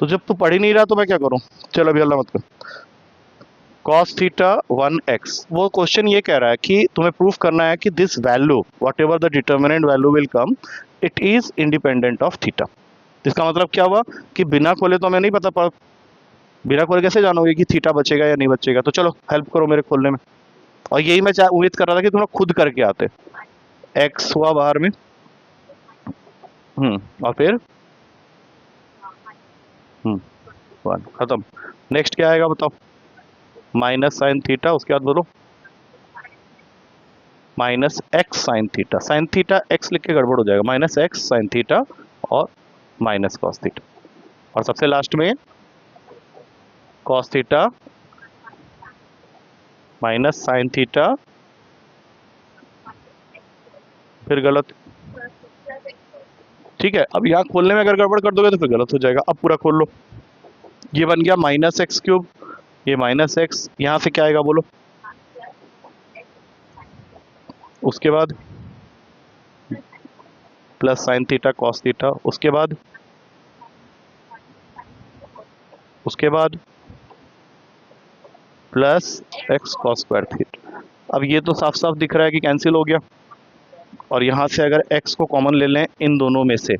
तो जब तू पढ़ ही नहीं रहा तो मैं क्या करूं। चलो अभी अल्लाह मत कर। कॉस थीटा 1x, वो क्वेश्चन ये कह रहा है कि तुम्हें प्रूफ करना है कि this value what ever the determinant value will come it is independent of theta. इसका मतलब क्या हुआ कि बिना खोले तो हमें नहीं पता पड़, बिना खोले कैसे जानोगे कि थीटा बचेगा या नहीं बचेगा। तो चलो हेल्प करो मेरे खोलने में। और यही मैं उम्मीद कर रहा था कि तुम लोग खुद करके आते। एक्स हुआ बाहर में, और फिर 1 खत्म। नेक्स्ट क्या आएगा बताओ। माइनस साइन थीटा, उसके बाद बोलो minus x sine theta. Sine theta x लिख के गड़बड़ हो जाएगा, माइनस एक्स साइन थीटा और माइनस कॉस थीटा। और सबसे लास्ट में cos theta minus sine theta, फिर गलत। ठीक है, अब यहाँ खोलने में अगर गड़बड़ कर दोगे तो फिर गलत हो जाएगा। अब पूरा खोल लो। ये बन गया माइनस एक्स क्यूब, ये माइनस एक्स, यहाँ से क्या आएगा बोलो। उसके बाद plus sine theta cos theta, उसके बाद plus x cos square theta. अब ये तो साफ साफ दिख रहा है कि कैंसिल हो गया। और यहाँ से अगर x को कॉमन ले लें इन दोनों में से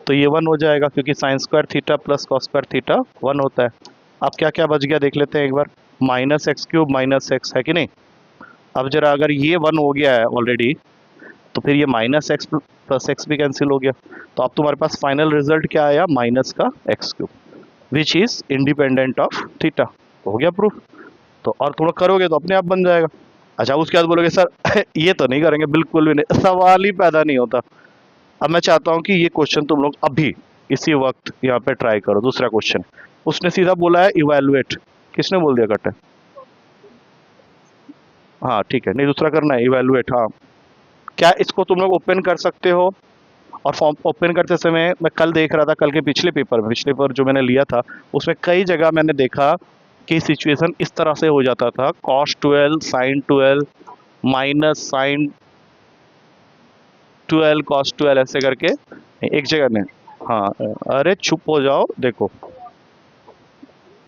तो ये 1 हो जाएगा, क्योंकि sine square theta plus cos square theta 1 होता है। अब क्या क्या बच गया देख लेते हैं एक बार। Minus x cube minus x है कि नहीं। अब जरा अगर ये 1 हो गया है ऑलरेडी तो फिर ये माइनस एक्स प्लस एक्स भी कैंसिल हो गया। तो अब तुम्हारे पास फाइनल रिजल्ट क्या आया, माइनस का x cube which is independent of theta. हो गया प्रूफ। तो और थोड़ा करोगे तो अपने आप बन जाएगा। अच्छा उसके बाद बोलोगे सर ये तो नहीं करेंगे, बिल्कुल भी नहीं, सवाल ही पैदा नहीं होता। अब मैं चाहता हूं कि ये क्वेश्चन तुम लोग अभी इसी वक्त यहाँ पे ट्राई करो। दूसरा क्वेश्चन उसने सीधा बोला है इवैल्यूएट। किसने बोल दिया कट है। हाँ ठीक है, नहीं दूसरा करना है इवैल्यूएट। हाँ क्या इसको तुम लोग ओपन कर सकते हो। और फॉर्म ओपन करते समय मैं कल देख रहा था, कल के पिछले पेपर जो मैंने लिया था उसमें कई जगह मैंने देखा कि सिचुएशन इस तरह से हो जाता था, cos 12 sine 12 minus sine 12 cos 12 ऐसे करके एक जगह में। हाँ अरे चुप हो जाओ, देखो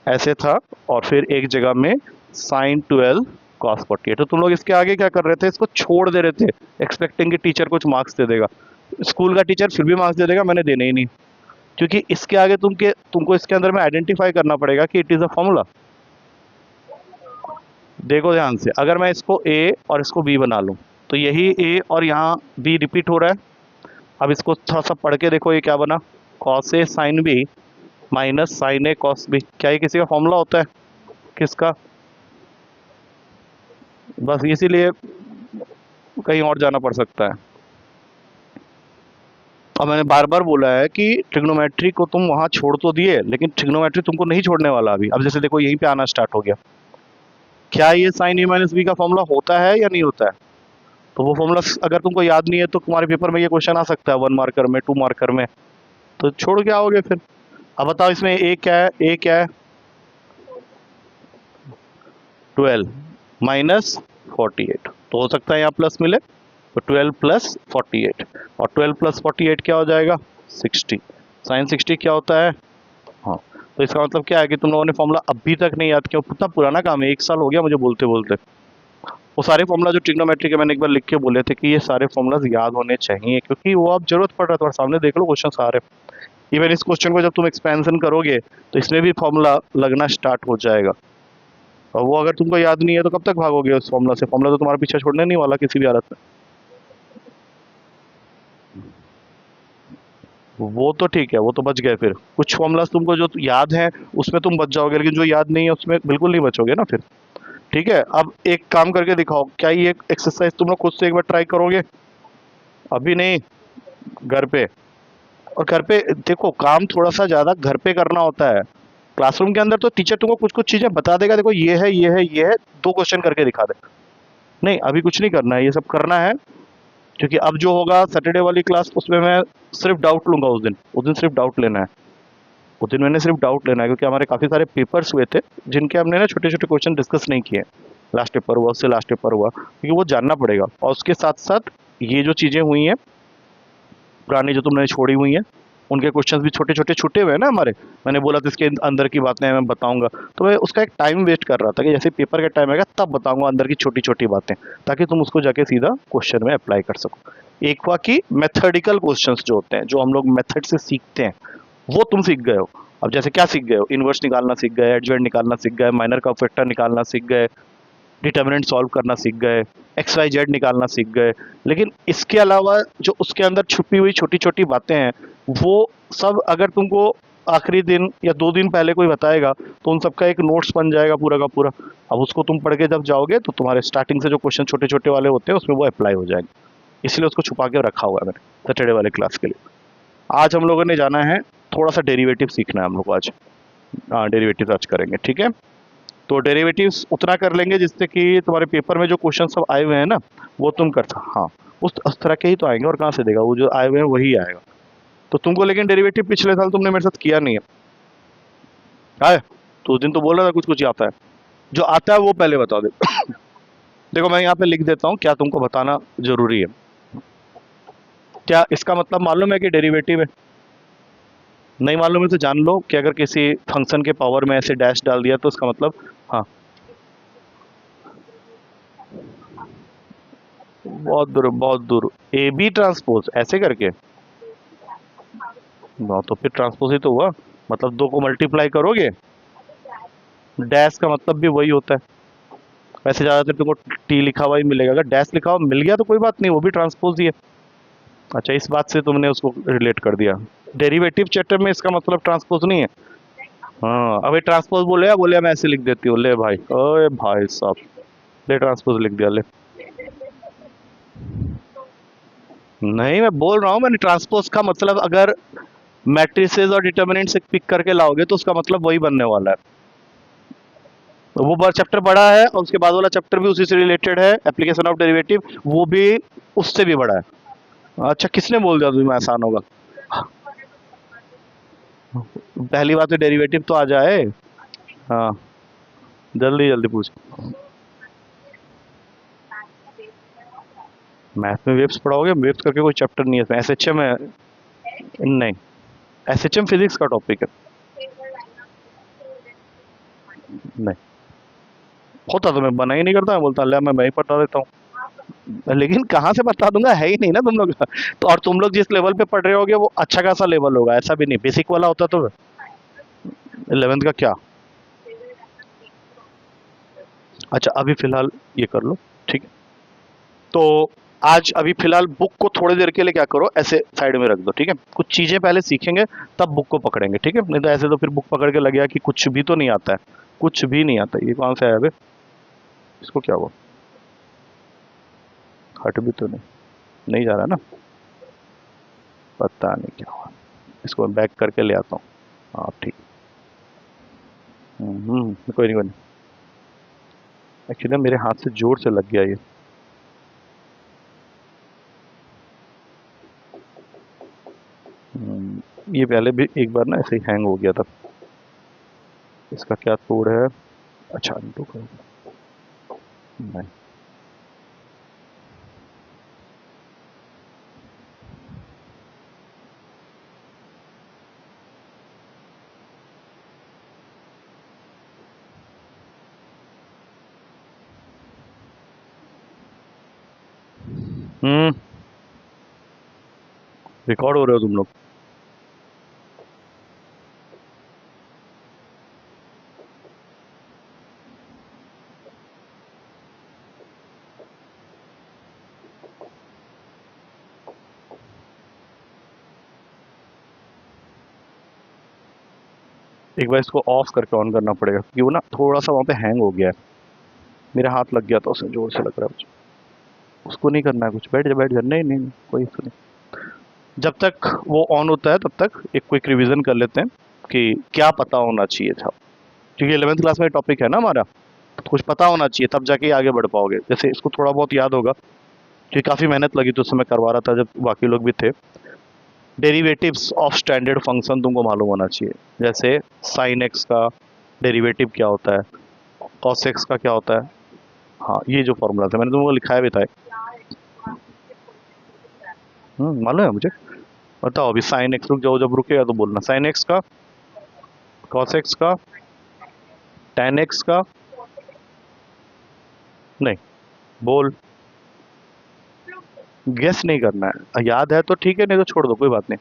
ऐसे था और फिर एक जगह में साइन 12 कॉस 48। तो तुम लोग इसके आगे क्या कर रहे थे, इसको छोड़ दे रहे थे एक्सपेक्टिंग कि टीचर कुछ मार्क्स दे देगा। स्कूल का टीचर फिर भी मार्क्स दे देगा, मैंने देने ही नहीं। क्योंकि इसके आगे तुमको इसके अंदर में आइडेंटिफाई करना पड़ेगा कि इट इज़ अ फॉर्मूला। देखो ध्यान से, अगर मैं इसको ए और इसको बी बना लूँ तो यही ए और यहाँ बी रिपीट हो रहा है। अब इसको थोड़ा सा पढ़ के देखो, ये क्या बना, cos A sine B minus sign A cos B. क्या ये किसी का फॉर्मूला होता है, किसका। बस इसीलिए कहीं और जाना पड़ सकता है। और मैंने बार बार बोला है कि ट्रिग्नोमेट्री को तुम वहाँ छोड़ तो दिए, लेकिन ट्रिग्नोमेट्री तुमको नहीं छोड़ने वाला अभी। अब जैसे देखो यहीं पे आना स्टार्ट हो गया। क्या ये साइन ए माइनस बी का फॉर्मूला होता है या नहीं होता है। तो वो फॉर्मूला अगर तुमको याद नहीं है तो तुम्हारे पेपर में ये क्वेश्चन आ सकता है 1 मार्कर में 2 मार्कर में, तो छोड़ के आओगे फिर। अब बताओ इसमें ए क्या है, ए क्या है 12 माइनस 48। तो हो सकता है यहाँ प्लस मिले, तो 12 प्लस 48 और 12 प्लस 48 क्या हो जाएगा 60। साइन 60 क्या होता है। हाँ तो इसका मतलब क्या है कि तुम लोगों ने फॉर्मूला अभी तक नहीं याद किया। कितना पुराना काम है, 1 साल हो गया मुझे बोलते बोलते। वो सारे फॉर्मूला जो ट्रिग्नोमेट्री के मैंने एक बार लिख के बोले थे कि ये सारे फॉर्मूलाज याद होने चाहिए, क्योंकि वो अब जरूरत पड़ रहा है। तुम्हारे सामने देख लो क्वेश्चन सारे। इवन इस क्वेश्चन को जब तुम एक्सपेंशन करोगे तो इसमें भी फॉर्मूला लगना स्टार्ट हो जाएगा। और वो अगर तुमको याद नहीं है तो कब तक भागोगे उस फॉर्मूला से। फॉर्मूला तो तुम्हारा पीछे छोड़ने नहीं वाला किसी भी हालत में। वो तो ठीक है, वो तो बच गए। फिर कुछ फॉर्मूलाज तुमको जो याद है उसमें तुम बच जाओगे, लेकिन जो याद नहीं है उसमें बिल्कुल नहीं बचोगे ना फिर। ठीक है, अब एक काम करके दिखाओ, क्या ये एक्सरसाइज तुम लोग खुद से एक बार ट्राई करोगे। अभी नहीं, घर पे। और घर पे देखो काम थोड़ा सा ज़्यादा घर पे करना होता है। क्लासरूम के अंदर तो टीचर तुमको कुछ कुछ चीज़ें बता देगा, देखो ये है ये है ये है, 2 क्वेश्चन करके दिखा दे। नहीं अभी कुछ नहीं करना है, ये सब करना है। क्योंकि अब जो होगा सैटरडे वाली क्लास उसमें मैं सिर्फ डाउट लूंगा। उस दिन सिर्फ डाउट लेना है। उस दिन मैंने सिर्फ डाउट लेना है, क्योंकि हमारे काफ़ी सारे पेपर्स हुए थे जिनके हमने ना छोटे छोटे क्वेश्चन डिस्कस नहीं किए। लास्ट पेपर हुआ, उससे लास्ट पेपर हुआ, क्योंकि वो जानना पड़ेगा। और उसके साथ साथ ये जो चीज़ें हुई हैं पुरानी जो तुमने छोड़ी हुई हैं उनके क्वेश्चंस भी छोटे छोटे छूटे हुए हैं ना हमारे। मैंने बोला था इसके अंदर की बातें मैं बताऊंगा, तो मैं उसका एक टाइम वेस्ट कर रहा था कि जैसे पेपर का टाइम आएगा तब बताऊंगा अंदर की छोटी छोटी बातें, ताकि तुम उसको जाके सीधा क्वेश्चन में अप्लाई कर सको। एक हुआ कि मेथडिकल क्वेश्चंस जो होते हैं, जो हम लोग मेथड से सीखते हैं, वो तुम सीख गए हो। अब जैसे क्या सीख गए हो, इन्वर्स निकालना सीख गए, एडजॉइंट निकालना सीख गए, माइनर का फैक्टर निकालना सीख गए, डिटर्मिनेंट सॉल्व करना सीख गए, एक्स वाई जेड निकालना सीख गए। लेकिन इसके अलावा जो उसके अंदर छुपी हुई छोटी छोटी बातें हैं, वो सब अगर तुमको आखिरी दिन या 2 दिन पहले कोई बताएगा तो उन सबका एक नोट्स बन जाएगा पूरा का पूरा। अब उसको तुम पढ़ के जब जाओगे तो तुम्हारे स्टार्टिंग से जो क्वेश्चन छोटे छोटे वाले होते हैं उसमें वो अप्लाई हो जाएंगे। इसलिए उसको छुपा के रखा हुआ है मैंने सैटरडे वाले क्लास के लिए। आज हम लोगों ने जाना है, थोड़ा सा डेरिवेटिव सीखना है हम लोग को आज। हाँ, डेरिवेटिव आज करेंगे, ठीक है। तो डेरिवेटिव्स उतना कर लेंगे जिससे कि तुम्हारे पेपर में जो क्वेश्चन सब आए हुए हैं ना, वो तुम कर सक। हाँ, उस तरह के ही तो आएंगे, और कहाँ से देगा, वो जो आए हुए हैं वही आएगा। तो तुमको लेकिन डेरिवेटिव पिछले साल तुमने मेरे साथ किया नहीं है आए, तो उस दिन तो बोल रहा था कुछ कुछ आता है। जो आता है वो पहले बता दे। देखो मैं यहाँ पे लिख देता हूँ क्या तुमको बताना जरूरी है। क्या इसका मतलब मालूम है कि डेरिवेटिव है? नहीं मालूम है तो जान लो कि अगर किसी फंक्शन के पावर में ऐसे डैश डाल दिया तो इसका मतलब, हाँ बहुत दूर बहुत दूर, ए बी ट्रांसपोज ऐसे करके। तो फिर ट्रांसपोज ही तो हुआ, मतलब दो को मल्टीप्लाई करोगे, डैश का मतलब भी वही होता है। वैसे ज़्यादातर तुमको टी लिखा हुआ ही मिलेगा, अगर डैश लिखा हुआ मिल गया तो कोई बात नहीं, वो भी ट्रांसपोज ही है। अच्छा, इस बात से तुमने उसको रिलेट कर दिया। डेरिवेटिव चैप्टर में इसका मतलब ट्रांसपोज नहीं है। हाँ, अबे ट्रांसपोज बोले मैं ऐसे लिख देती हूँ, ले भाई, ओए भाई साहब, ले ट्रांसपोज लिख दिया, ले। नहीं, मैं बोल रहा हूँ, मैंने ट्रांसपोज का मतलब अगर मैट्रिसेस और डिटर्मिनेंट से पिक करके लाओगे तो उसका मतलब वही बनने वाला है। तो वो चैप्टर बड़ा है और उसके बाद वाला चैप्टर भी उसी से रिलेटेड है, एप्लीकेशन ऑफ डेरिवेटिव, वो भी उससे भी बड़ा है। अच्छा, किसने बोल दिया तुम्हें आसान होगा? पहली बात तो डेरिवेटिव तो आ जाए। हाँ, जल्दी जल्दी पूछ। मैथ में वेव्स पढ़ाओगे? वेव्स करके कोई चैप्टर नहीं है इसमें, एसएचएम है। नहीं, एसएचएम फिजिक्स का टॉपिक है। नहीं होता तो मैं बना ही नहीं करता, मैं बोलता ले मैं ही पढ़ा देता हूँ। लेकिन कहाँ से बता दूंगा, है ही नहीं ना तुम लोग। तो और तुम लोग जिस लेवल पे पढ़ रहे होगे वो अच्छा खासा लेवल होगा, ऐसा भी नहीं बेसिक वाला होता तो। 11th का क्या? अच्छा, अभी फिलहाल ये कर लो, ठीक है। तो आज अभी फिलहाल बुक को थोड़ी देर के लिए क्या करो, ऐसे साइड में रख दो, ठीक है। कुछ चीजें पहले सीखेंगे तब बुक को पकड़ेंगे, ठीक है। नहीं तो ऐसे तो फिर बुक पकड़ के लगेगा कि कुछ भी तो नहीं आता है, कुछ भी नहीं आता। ये कौन सा है अबे, इसको क्या हुआ? हट भी तो नहीं, नहीं जा रहा ना, पता नहीं क्या हुआ। इसको बैक करके ले आता हूँ। हाँ ठीक। कोई नहीं कोई नहीं। एक्चुअली मेरे हाथ से जोर से लग गया ये। ये पहले भी एक बार ना ऐसे ही हैंग हो गया था। इसका क्या तोड़ है? अच्छा, अनडू कर। नहीं। हम्म रिकॉर्ड हो रहे हो तुम लोग? एक बार इसको ऑफ करके ऑन करना पड़ेगा क्योंकि वो ना थोड़ा सा वहाँ पे हैंग हो गया है। मेरा हाथ लग गया था उसमें, जोर से लग रहा है मुझे। उसको नहीं करना है कुछ, बैठ जा बैठ जा, नहीं नहीं नहीं, कोई इशू नहीं। जब तक वो ऑन होता है तब तक एक क्विक रिवीजन कर लेते हैं कि क्या पता होना चाहिए था, क्योंकि 11th क्लास में टॉपिक है ना हमारा, तो कुछ पता होना चाहिए तब जाके आगे बढ़ पाओगे। जैसे इसको थोड़ा बहुत याद होगा क्योंकि काफ़ी मेहनत लगी तो उस समय करवा रहा था जब बाकी लोग भी थे। डेरिवेटिव्स ऑफ स्टैंडर्ड फंक्शन तुमको मालूम होना चाहिए, जैसे साइन एक्स का डेरिवेटिव क्या होता है, कॉस एक्स का क्या होता है। हाँ, ये जो फॉर्मूला था मैंने तुमको लिखाया भी था। मालूम है मुझे। बताओ अभी साइन एक्स, रुक जाओ, जब रुकेगा तो बोलना। साइन एक्स का, कॉस एक्स का, टेन एक्स का, नहीं बोल, गेस नहीं करना है, याद है तो ठीक है, नहीं तो छोड़ दो, कोई बात नहीं।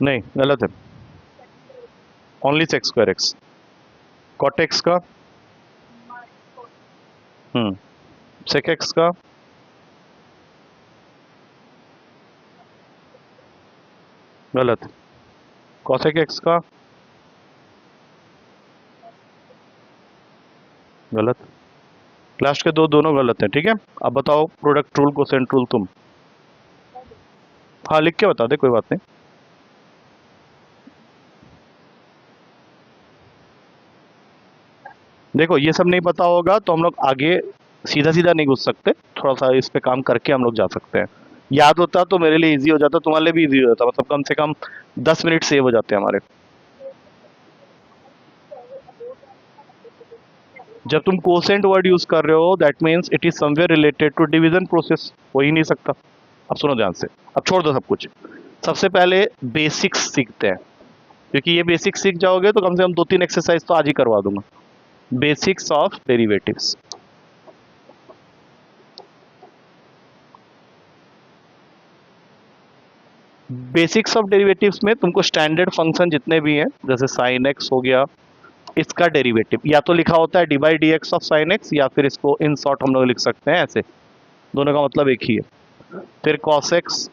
नहीं गलत है, only sec square x. Cot x का, सेक एक्स का, गलत। कॉसेक एक्स का, गलत। लास्ट के दो दोनों गलत हैं, ठीक है। अब बताओ प्रोडक्ट रूल, कोसेंट रूल तुम। हाँ लिख के बता दे, कोई बात नहीं। देखो ये सब नहीं पता होगा तो हम लोग आगे सीधा सीधा नहीं घुस सकते, थोड़ा सा इस पे काम करके हम लोग जा सकते हैं। याद होता तो मेरे लिए इजी हो जाता, तुम्हारे लिए भी इजी हो जाता, मतलब कम से कम 10 मिनट सेव हो जाते हैं हमारे। जब तुम कोसेंट वर्ड यूज कर रहे हो that means it is somewhere related to division process, हो ही नहीं सकता। अब सुनो ध्यान से, अब छोड़ दो सब कुछ, सबसे पहले बेसिक्स सीखते हैं, क्योंकि ये बेसिक्स सीख जाओगे तो कम से कम 2-3 एक्सरसाइज तो आज ही करवा दूंगा। Basics of derivatives. Basics of derivatives में तुमको स्टैंडर्ड फंक्शन जितने भी हैं, जैसे साइन एक्स हो गया, इसका डेरिवेटिव या तो लिखा होता है D by D x of sine x, या फिर इसको इन शॉर्ट हम लोग लिख सकते हैं ऐसे, दोनों का मतलब एक ही है। फिर कॉस एक्स,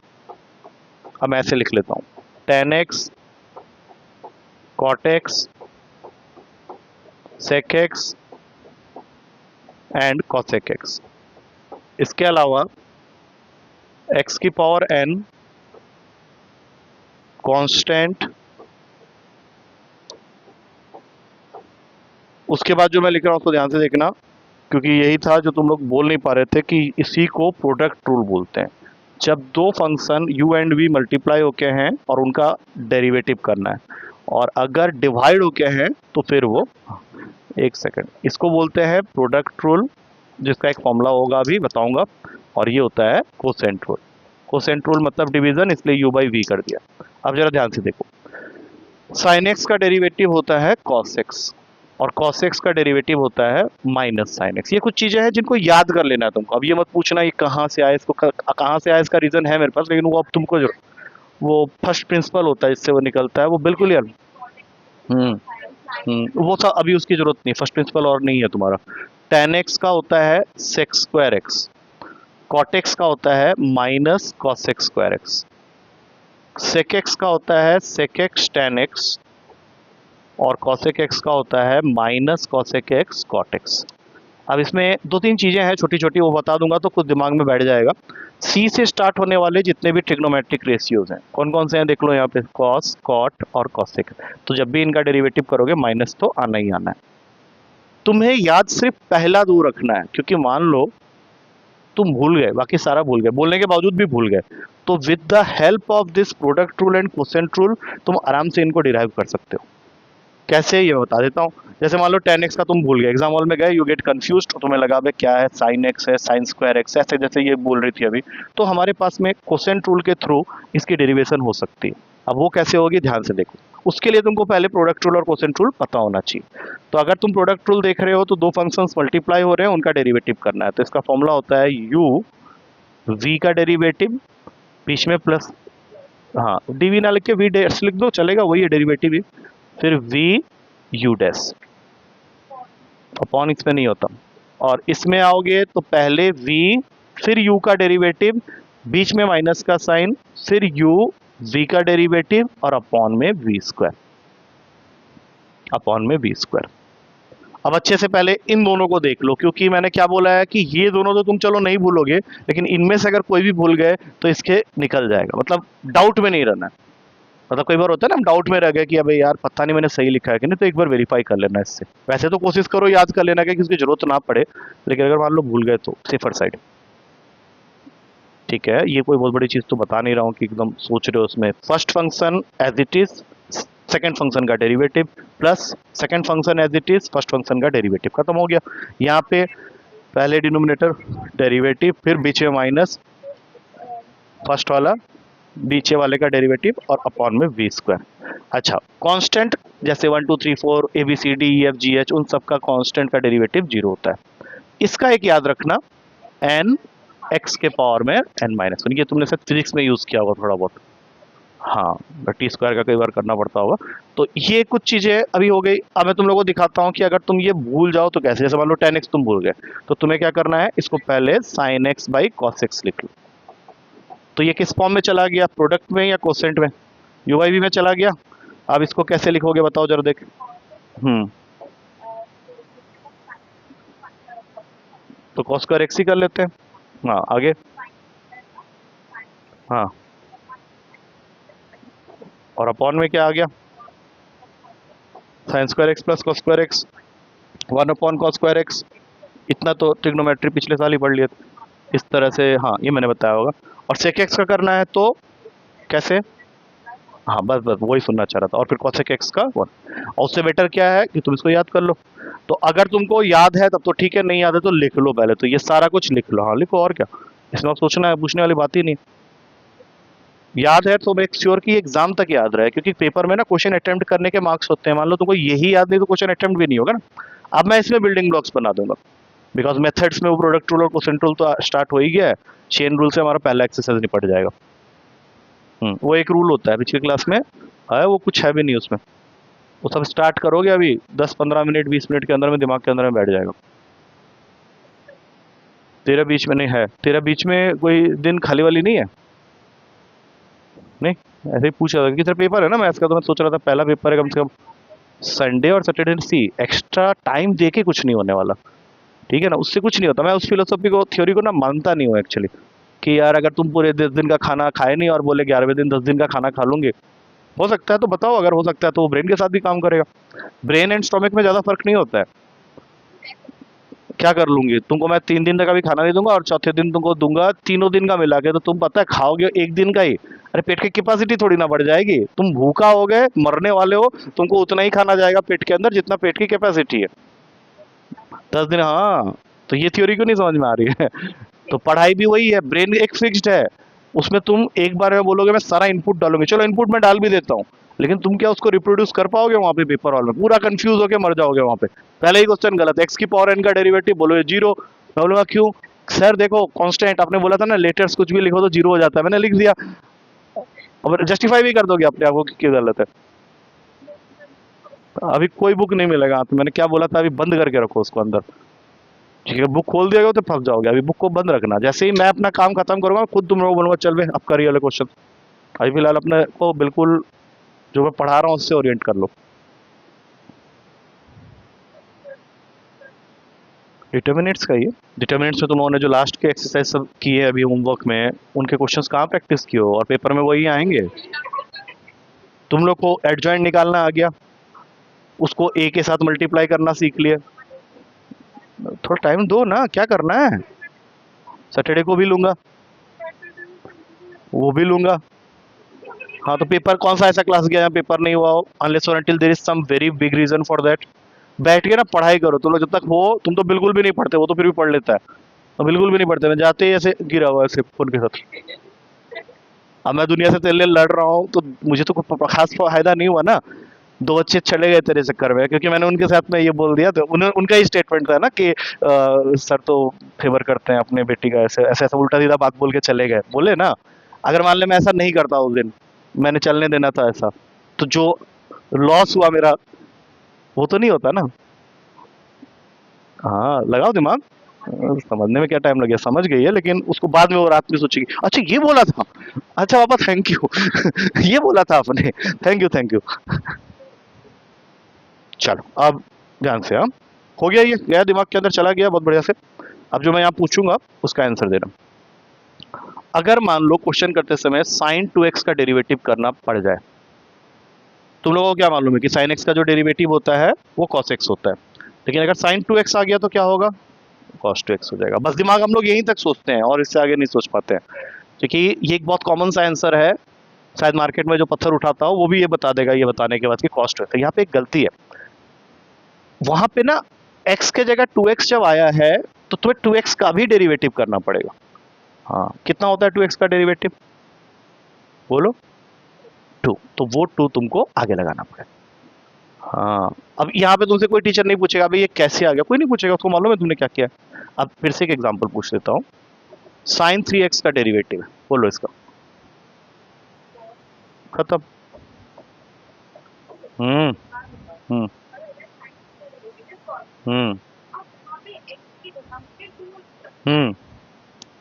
अब मैं ऐसे लिख लेता हूँ, tan x, cot x, sec x and cosec x. इसके अलावा एक्स की पावर एन, कांस्टेंट, उसके बाद जो मैं लिख रहा हूँ उसको ध्यान से देखना, क्योंकि यही था जो तुम लोग बोल नहीं पा रहे थे कि इसी को प्रोडक्ट रूल बोलते हैं। जब दो function u and v multiply होके हैं और उनका डेरिवेटिव करना है, और अगर डिवाइड होके हैं तो फिर वो, एक सेकंड, इसको बोलते हैं प्रोडक्ट रूल, जिसका एक फॉर्मूला होगा अभी बताऊंगा, और ये होता है कोसेंट रूल। कोसेंट रूल मतलब डिवीजन, इसलिए u बाई वी कर दिया। अब जरा ध्यान से देखो, साइन एक्स का डेरिवेटिव होता है कॉस एक्स, और कॉस एक्स का डेरिवेटिव होता है माइनस साइन एक्स। ये कुछ चीजें हैं जिनको याद कर लेना है तुमको। अब ये मत पूछना ये कहाँ से आया, इसको कहाँ से आया, इसका रीजन है मेरे पास, लेकिन वो अब तुमको जो वो फर्स्ट प्रिंसिपल होता है जिससे वो निकलता है, वो बिल्कुल यार। हम्म वो सब अभी उसकी जरूरत नहीं, फर्स्ट प्रिंसिपल और नहीं है तुम्हारा। टेन एक्स का होता है sec square x, cot x का होता है minus cos x square x, sec x का होता है सेक एक्स टेन एक्स, और कॉसेक एक्स का होता है minus cosec x cot x. अब इसमें 2-3 चीजें हैं छोटी छोटी, वो बता दूंगा तो कुछ दिमाग में बैठ जाएगा। सी से स्टार्ट होने वाले जितने भी ट्रिग्नोमेट्रिक रेशियोज हैं कौन कौन से हैं देख लो यहाँ पे, कॉस, कॉट और कॉसेक। तो जब भी इनका डेरिवेटिव करोगे माइनस तो आना ही आना है। तुम्हें याद सिर्फ पहला दो रखना है, क्योंकि मान लो तुम भूल गए, बाकी सारा भूल गए, बोलने के बावजूद भी भूल गए, तो with the help of this product rule and quotient rule तुम आराम से इनको डिराइव कर सकते हो। कैसे, ये बता देता हूँ। जैसे मान लो टेन एक्स का तुम भूल गए, एग्जाम हॉल में गए, यू गेट कंफ्यूज, तो तुम्हें लगा भाई क्या है, साइन एक्स है, साइन स्क्वायर एक्स, ऐसे जैसे ये बोल रही थी अभी, तो हमारे पास में कोसेंट रूल के थ्रू इसकी डेरिवेशन हो सकती है। अब वो कैसे होगी ध्यान से देखो, उसके लिए तुमको पहले प्रोडक्ट रूल और कोसेंट रूल पता होना चाहिए। तो अगर तुम प्रोडक्ट रूल देख रहे हो तो दो फंक्शंस मल्टीप्लाई हो रहे हैं, उनका डेरिवेटिव करना है, तो इसका फॉर्मूला होता है यू वी का डेरिवेटिव, बीच में प्लस, हाँ डीवी ना लिख के वी डैश लिख दो चलेगा, वही है डेरिवेटिव ही, फिर वी यू डैश, अपॉन इसमें नहीं होता। और इसमें आओगे तो पहले v, फिर u का डेरिवेटिव, बीच में माइनस का साइन, फिर u v का डेरिवेटिव, और अपॉन में v स्क्वायर, अपॉन में v स्क्वायर। अब अच्छे से पहले इन दोनों को देख लो, क्योंकि मैंने क्या बोला है कि ये दोनों तो तुम चलो नहीं भूलोगे, लेकिन इनमें से अगर कोई भी भूल गए तो इसके निकल जाएगा, मतलब डाउट में नहीं रहना है। मतलब कई बार होता है ना, हम डाउट में रह गए कि अबे यार पता नहीं मैंने सही लिखा है कि नहीं, तो एक बार वेरीफाई कर लेना इससे। वैसे तो कोशिश करो याद कर लेना कि उसकी जरूरत ना पड़े, लेकिन अगर मान लो भूल गए तो सेफर साइड। ठीक है, ये कोई बहुत बड़ी चीज तो बता नहीं रहा हूँ कि एकदम सोच रहे हो उसमें। First function as it is second function का derivative, plus second function as it is first function का डेरिवेटिव, खत्म हो गया। यहाँ पे पहले डिनोमिनेटर डेरिवेटिव, फिर बीच में माइनस फर्स्ट वाला बीचे वाले का डेरिवेटिव और अपॉन में वी स्क्वायर। अच्छा, कांस्टेंट जैसे 1 2 3 4 A B C D E F G H, उन सब का कांस्टेंट का डेरिवेटिव 0 होता है। इसका एक याद रखना, एन एक्स के पावर में एन माइनस वन, ये तुमने शायद फिजिक्स में यूज किया होगा थोड़ा बहुत, हाँ टी स्क्वायर का कई बार करना पड़ता होगा। तो ये कुछ चीजें अभी हो गई। अब मैं तुम लोगों को दिखाता हूँ कि अगर तुम ये भूल जाओ तो कैसे। जैसे मान लो tan x तुम भूल गए, तो तुम्हें क्या करना है, इसको पहले sin x by cos x लिख लो। तो ये किस फॉर्म में चला गया, प्रोडक्ट में या कोसेंट में, यूआईवी में चला गया। अब इसको कैसे लिखोगे बताओ जरा देख। तो cos स्क्वायर x ही कर लेते हैं। हाँ आगे, हाँ और अपॉन में क्या आ गया, sine square x plus cos square x, 1 upon cos square x. इतना तो ट्रिग्नोमेट्री पिछले साल ही पढ़ लिए थे इस तरह से, हाँ ये मैंने बताया होगा। और सेक एक्स का करना है तो कैसे, हाँ बस बस वही सुनना चाह रहा था। और फिर कॉसेक एक्स का 1, और उससे बेटर क्या है कि तुम इसको याद कर लो। तो अगर तुमको याद है तब तो ठीक है, नहीं याद है तो लिख लो पहले। तो ये सारा कुछ लिख लो, हाँ लिखो, और क्या इसमें सोचना है, पूछने वाली बात ही नहीं। याद है तो मेक श्योर कि एग्जाम तक याद रहे, क्योंकि पेपर में ना क्वेश्चन अटेम्प्ट करने के मार्क्स होते हैं। मान लो तुमको यही याद नहीं तो क्वेश्चन अटेम्प्ट भी नहीं होगा ना। अब मैं इसमें बिल्डिंग ब्लॉक्स बना दूंगा, बिकॉज मेथड्स में वो प्रोडक्ट रूल और क्वेश्चन रूल तो स्टार्ट हो ही गया है। चेन रूल से हमारा पहला एक्सरसाइज निपट जाएगा। वो एक रूल होता है पिछली क्लास में है, वो कुछ है भी नहीं उसमें, वो सब स्टार्ट करोगे अभी 10-15 मिनट 20 मिनट के अंदर में दिमाग के अंदर में बैठ जाएगा। तेरा बीच में नहीं है, तेरा बीच में कोई दिन खाली वाली नहीं है? नहीं, ऐसे ही पूछ रहा था कि तेरा पेपर है ना मैथ्स का, तो मैं सोच रहा था पहला पेपर है, कम से कम संडे और सैटरडे सी एक्स्ट्रा टाइम दे के कुछ नहीं होने वाला, ठीक है ना, उससे कुछ नहीं होता। मैं उस फिलोसफी को, थ्योरी को ना मानता नहीं हूँ एक्चुअली, कि यार अगर तुम पूरे 10 दिन का खाना खाए नहीं और बोले 11वें दिन 10 दिन का खाना खा लूंगे, हो सकता है तो बताओ, अगर हो सकता है तो वो ब्रेन के साथ भी काम करेगा। ब्रेन एंड स्टोमक में ज़्यादा फर्क नहीं होता है। क्या कर लूंगी, तुमको मैं 3 दिन तक अभी खाना नहीं दूंगा और चौथे दिन तुमको दूंगा, तीनों दिन का मिला के, तो तुम पता है खाओगे एक दिन का ही। अरे पेट की कैपेसिटी थोड़ी ना बढ़ जाएगी, तुम भूखा हो गए मरने वाले हो, तुमको उतना ही खाना जाएगा पेट के अंदर जितना पेट की कैपेसिटी है। 10 दिन, हाँ। तो ये थ्योरी क्यों नहीं समझ में आ रही है? तो पढ़ाई भी वही है, ब्रेन एक फिक्स्ड है, उसमें तुम एक बार में बोलोगे मैं सारा इनपुट डालूंगी, चलो इनपुट मैं डाल भी देता हूँ, लेकिन तुम क्या उसको रिप्रोड्यूस कर पाओगे वहां पे पेपर हॉल में? पूरा कंफ्यूज होकर मर जाओगे वहां पे। पहले ही क्वेश्चन गलत, एक्स की पावर एन का डेरिवेटिव बोलोगे 0, मैं बोलूंगा क्यों सर, देखो कांस्टेंट आपने बोला था ना, लेटर्स कुछ भी लिखो तो 0 हो जाता है, मैंने लिख दिया। और जस्टिफाई भी कर दोगे अपने आप को कि क्यों गलत है। अभी कोई बुक नहीं मिलेगा, तो मैंने क्या बोला था, अभी बंद करके रखो उसको अंदर, ठीक है? बुक खोल दिया तो फंस जाओगे, अभी बुक को बंद रखना। जैसे ही मैं अपना काम खत्म करूंगा खुद तुम लोग बोलूंगा चल भाई अब करिए वाले क्वेश्चन। अभी फिलहाल अपने को बिल्कुल जो मैं पढ़ा रहा हूँ उससे ओरिएंट कर लो। डिटर्मिनेंट्स का ये, डिटर्मिनेंट्स में तुम लोगों ने जो लास्ट के एक्सरसाइज सब किए अभी होमवर्क में, उनके क्वेश्चंस कहाँ प्रैक्टिस किए हो, और पेपर में वही आएंगे। तुम लोग को एडजॉइंट निकालना आ गया, उसको ए के साथ मल्टीप्लाई करना सीख लिए। थोड़ा टाइम दो ना, क्या करना है। सैटरडे को भी लूंगा, वो भी लूंगा। हाँ तो पेपर कौन सा ऐसा क्लास गया जहाँ पेपर नहीं हुआ हो, अनलेस और until there is some very big reason for that. बैठ के ना पढ़ाई करो तुम लोग जब तक हो। तुम तो बिल्कुल भी नहीं पढ़ते, वो तो फिर भी पढ़ लेता है, तो बिल्कुल भी नहीं पढ़ते। मैं जाते ही ऐसे गिरा हुआ ऐसे फोन के साथ। अब मैं दुनिया से तेरे लिए लड़ रहा हूँ तो मुझे तो कोई खास फायदा नहीं हुआ ना। 2 बच्चे चले गए तेरे चक्कर में, क्योंकि मैंने उनके साथ में ये बोल दिया, तो उनका ही स्टेटमेंट था ना कि सर तो फेवर करते हैं अपने बेटी का, ऐसे ऐसे ऐसा उल्टा सीधा बात बोल के चले गए, बोले ना। अगर मान ले मैं ऐसा नहीं करता उस दिन, मैंने चलने देना था ऐसा, तो जो लॉस हुआ मेरा वो तो नहीं होता ना। हाँ लगाओ दिमाग, समझने में क्या टाइम लगे, समझ गई है, लेकिन उसको बाद में वो रात में सोचेगी अच्छा ये बोला था, अच्छा पापा थैंक यू ये बोला था आपने, थैंक यू थैंक यू। चलो अब ध्यान से, हाँ हो गया, ये गया दिमाग के अंदर, चला गया बहुत बढ़िया से। अब जो मैं यहाँ पूछूंगा उसका आंसर देना। अगर मान लो क्वेश्चन करते समय sin 2x का डेरिवेटिव करना पड़ जाए, तुम लोगों को क्या मालूम है कि sin x का जो डेरिवेटिव होता है वो cos x होता है, लेकिन अगर sin 2x आ गया तो क्या होगा, cos 2x हो जाएगा। बस दिमाग हम लोग यहीं तक सोचते हैं और इससे आगे नहीं सोच पाते हैं, क्योंकि ये एक बहुत कॉमन सा आंसर है। शायद मार्केट में जो पत्थर उठाता हो वो भी ये बता देगा ये बताने के बाद कि cos 2x। यहाँ पे एक गलती है, वहां पे ना x के जगह 2x जब आया है तो तुम्हें 2x का भी डेरिवेटिव करना पड़ेगा। हाँ, कितना होता है 2x का डेरिवेटिव, बोलो 2, तो वो 2 तुमको आगे लगाना पड़ेगा। हाँ, अब यहाँ पे तुमसे कोई टीचर नहीं पूछेगा भाई ये कैसे आ गया, कोई नहीं पूछेगा, उसको मालूम है तुमने क्या किया है। अब फिर से एक एग्जांपल पूछ लेता हूँ, साइन 3x का डेरिवेटिव है, बोलो इसका, खत्म। हम्म हम्म हम्म हम्म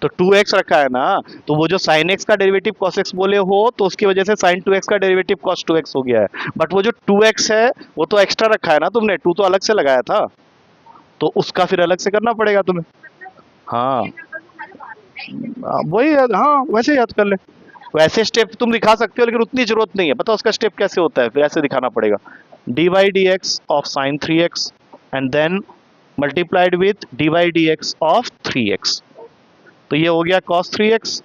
तो 2x रखा है ना, तो वो जो sin x का डेरिवेटिव cos x बोले हो, तो उसकी वजह से sin 2x का डेरिवेटिव cos 2x हो गया है। बट वो जो 2x है वो तो एक्स्ट्रा रखा है ना तुमने, 2 तो अलग से लगाया था, तो उसका फिर अलग से करना पड़ेगा तुम्हें। हाँ, वही याद, हाँ वैसे याद कर ले। वैसे स्टेप तुम दिखा सकते हो लेकिन उतनी जरूरत नहीं है, पता उसका स्टेप कैसे होता है, फिर ऐसे दिखाना पड़ेगा, dy dx of sin 3x and then multiplied with dy dx of 3x। तो ये हो गया cos 3x,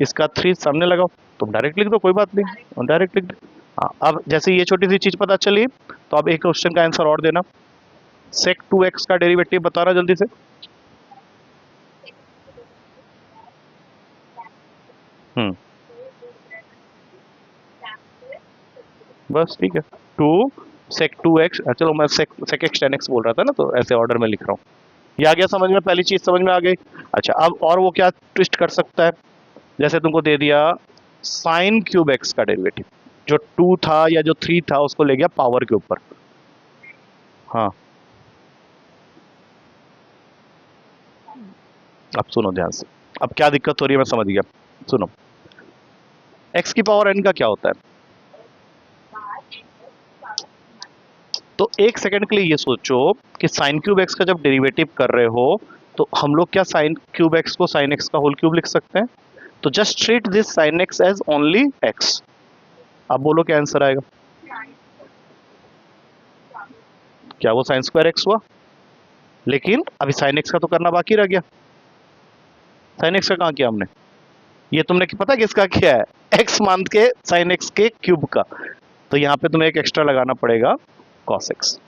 इसका 3 सामने लगाओ, तुम डायरेक्ट लिख दो, कोई बात नहीं, डायरेक्ट लिख दो। हाँ, अब जैसे ये छोटी सी चीज पता चली, तो अब एक क्वेश्चन का आंसर और देना, sec 2x का डेरिवेटिव बताना जल्दी से। हम्म बस ठीक है, 2 sec 2x, चलो मैं sec x tan x बोल रहा था ना, तो ऐसे ऑर्डर में लिख रहा हूँ। ये आ गया समझ में, पहली चीज समझ में आ गई। अच्छा, अब और वो क्या ट्विस्ट कर सकता है, जैसे तुमको दे दिया साइन क्यूब एक्स का डेरिवेटिव, जो 2 था या जो 3 था उसको ले गया पावर के ऊपर। हाँ, अब सुनो ध्यान से, अब क्या दिक्कत हो रही है मैं समझ गया। सुनो, एक्स की पावर एन का क्या होता है, तो एक सेकंड के लिए ये सोचो कि साइन क्यूब एक्स का जब डेरिवेटिव कर रहे हो, तो हम लोग क्या साइन क्यूब एक्स को साइन एक्स का होल क्यूब लिख सकते हैं, तो just treat this sine x as only x. अब बोलो क्या आंसर आएगा, क्या वो साइन स्क्वायर एक्स हुआ, लेकिन अभी साइन एक्स का तो करना बाकी रह गया, साइन एक्स का कहाँ किया हमने, ये तुमने पता किसका किया है, एक्स मान के साइन एक्स के क्यूब का, तो यहाँ पे तुम्हें एक एक्स्ट्रा लगाना पड़ेगा कॉस एक्स।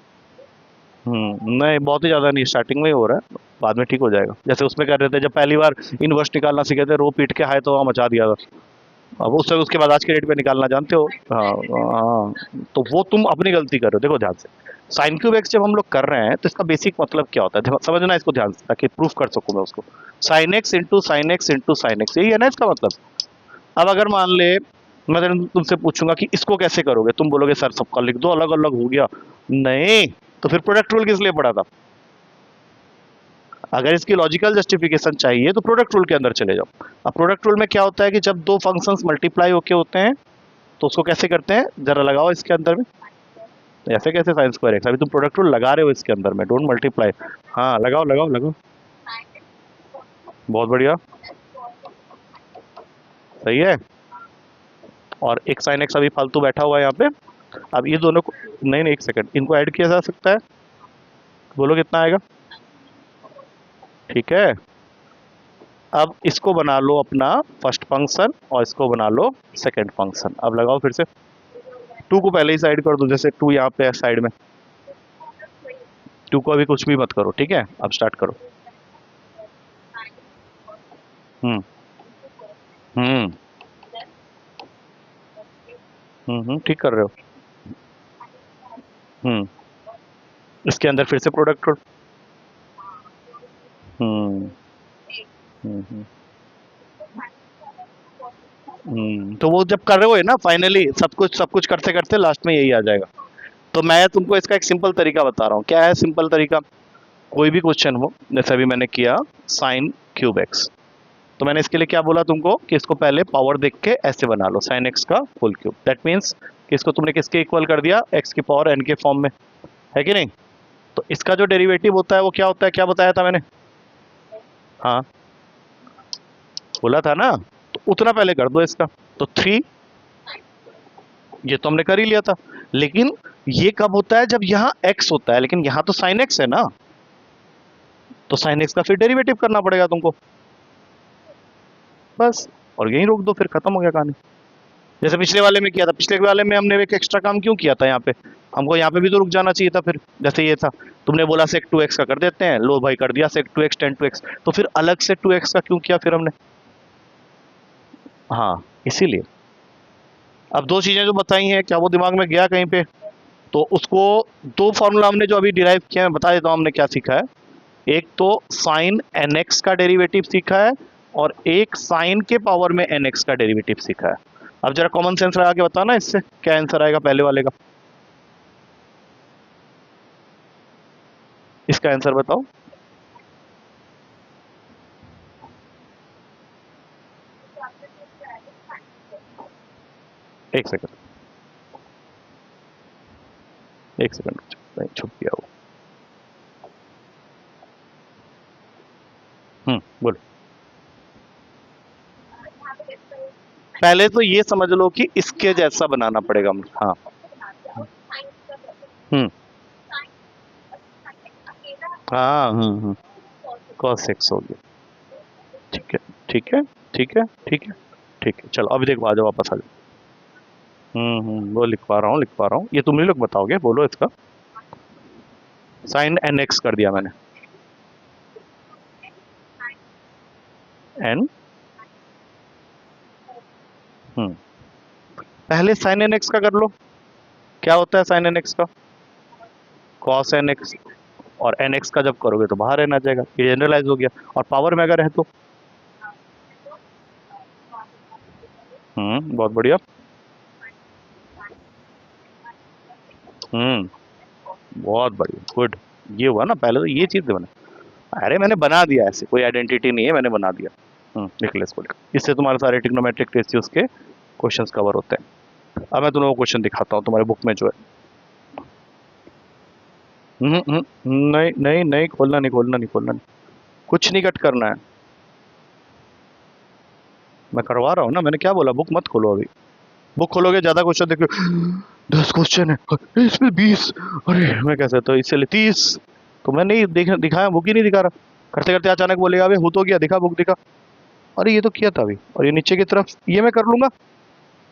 नहीं बहुत ही ज्यादा नहीं, स्टार्टिंग में ही हो रहा है, बाद में ठीक हो जाएगा, जैसे उसमें कर रहे थे जब पहली बार इनवर्स निकालना सीखे थे, रो पीट के हाय तो वहाँ मचा दिया था, अब उसके बाद आज के डेट पे निकालना जानते हो। हाँ हाँ, तो वो तुम अपनी गलती कर रहे हो, देखो ध्यान से, साइन क्यूब एक्स जब हम लोग कर रहे हैं तो इसका बेसिक मतलब क्या होता है, समझना इसको ध्यान से ताकि प्रूफ कर सकूं मैं उसको, sine x into sine x, यही है ना इसका मतलब। अब अगर मान ले मैं तुमसे पूछूंगा कि इसको कैसे करोगे, तुम बोलोगे सर सबका लिख दो, अलग अलग हो गया, नहीं, तो फिर प्रोडक्ट रूल किस लिए पढ़ा था, अगर इसकी लॉजिकल जस्टिफिकेशन चाहिए तो प्रोडक्ट रूल के अंदर चले जाओ। अब प्रोडक्ट रूल में क्या होता है कि जब दो फंक्शंस मल्टीप्लाई होके होते हैं तो उसको कैसे करते हैं, जरा लगाओ इसके अंदर में, ऐसे कैसे साइन स्क्वायर एक्स, अभी तुम प्रोडक्ट रूल लगा रहे हो इसके अंदर में, डोंट मल्टीप्लाई। हाँ लगाओ लगाओ लगाओ, बहुत बढ़िया, सही है, और एक साइन एक्स अभी फालतू बैठा हुआ है यहाँ पे। अब ये दोनों को, नहीं नहीं एक सेकंड, इनको ऐड किया जा सकता है, बोलो कितना आएगा, ठीक है। अब इसको बना लो अपना फर्स्ट फंक्शन और इसको बना लो सेकंड फंक्शन, अब लगाओ फिर से, टू को पहले ही साइड कर दो, जैसे टू यहाँ पे है साइड में, टू को अभी कुछ भी मत करो, ठीक है, अब स्टार्ट करो। हम्म हम्म ठीक कर रहे हो। हम्म इसके अंदर फिर से प्रोडक्ट, हम्म हम्म तो वो जब कर रहे हो ना फाइनली सब कुछ करते करते लास्ट में यही आ जाएगा। तो मैं तुमको इसका एक सिंपल तरीका बता रहा हूँ, क्या है सिंपल तरीका, कोई भी क्वेश्चन हो, जैसे अभी मैंने किया साइन क्यूब एक्स, तो मैंने इसके लिए क्या बोला तुमको कि इसको पहले पावर देख के ऐसे बना लो, साइन एक्स का होल क्यूब, दैट मीन्स कि इसको तुमने किसके इक्वल कर दिया, एक्स की पावर एन के फॉर्म में, है कि नहीं। तो इसका जो डेरिवेटिव होता है वो क्या होता है, क्या बताया था मैंने, हाँ बोला था ना, तो उतना पहले कर दो इसका, तो 3, ये तो हमने कर ही लिया था, लेकिन ये कब होता है जब यहाँ x होता है, लेकिन यहाँ तो साइन x है ना, तो साइन x का फिर डेरिवेटिव करना पड़ेगा तुमको, बस, और यहीं रोक दो, फिर खत्म हो गया कहानी। जैसे पिछले वाले में किया था, पिछले वाले में हमने एक एक्स्ट्रा काम क्यों किया था यहाँ पे, हमको यहाँ पे भी तो रुक जाना चाहिए था फिर। जैसे ये था, तुमने बोला सेक 2x का कर देते हैं, लो भाई कर दिया सेक 2x टेन 2x, तो फिर अलग से 2x का क्यों किया फिर हमने। हाँ इसीलिए। अब दो चीजें जो बताई हैं, क्या वो दिमाग में गया कहीं पे, तो उसको दो फॉर्मूला हमने जो अभी डिराइव किया है, बता देता हूँ हमने क्या सीखा है। एक तो साइन nx का डेरिवेटिव सीखा है, और एक साइन के पावर में nx का डेरिवेटिव सीखा है। अब जरा कॉमन सेंस लगा के बताना इससे क्या आंसर आएगा पहले वाले का, इसका आंसर बताओ। एक सेकंड, एक सेकंड, नहीं छुप गया वो। बोलो। पहले तो ये समझ लो कि इसके जैसा बनाना पड़ेगा मुझे। हाँ। हम्म। हाँ cos x हो गया। ठीक है ठीक है ठीक है ठीक है ठीक है, चलो अभी देखो, आ जाओ वापस आ जाओ। वो लिख पा रहा हूँ, लिख पा रहा हूँ, ये तुम ही लोग बताओगे, बोलो इसका। साइन nx कर दिया मैंने, n। हम्म पहले साइन nx का कर लो, क्या होता है साइन nx का, cos nx। और nx का जब करोगे तो बाहर रहना जाएगा, ये जनरलाइज हो गया। और पावर में अगर है तो बहुत बढ़िया। हम्म बहुत बढ़िया, गुड। ये हुआ ना, पहले तो ये चीज बना। अरे मैंने बना दिया, ऐसे कोई आइडेंटिटी नहीं है, मैंने बना दिया। लिख ले इसको, लिख। इससे तुम्हारे सारे ट्रिग्नोमेट्रिक रेशियोज के क्वेश्चंस कवर होते हैं। अब मैं तुम्हें वो क्वेश्चन दिखाता हूँ तुम्हारे बुक में जो है। नहीं नहीं नहीं, खोलना नहीं, खोलना नहीं, खोलना नहीं, कुछ नहीं कट करना है। मैं करवा रहा हूँ ना, मैंने क्या बोला, बुक मत खोलो अभी। बुक खोलोगे ज्यादा क्वेश्चन देखो, 10 क्वेश्चन है इसमें 20, अरे मैं कैसे, तो इससे 30, तो मैं नहीं दिखाया, बुक ही नहीं दिखा रहा। करते करते अचानक बोलेगा अबे हो तो गया, दिखा बुक दिखा, अरे ये तो किया था अभी। और ये नीचे की तरफ ये मैं कर लूंगा,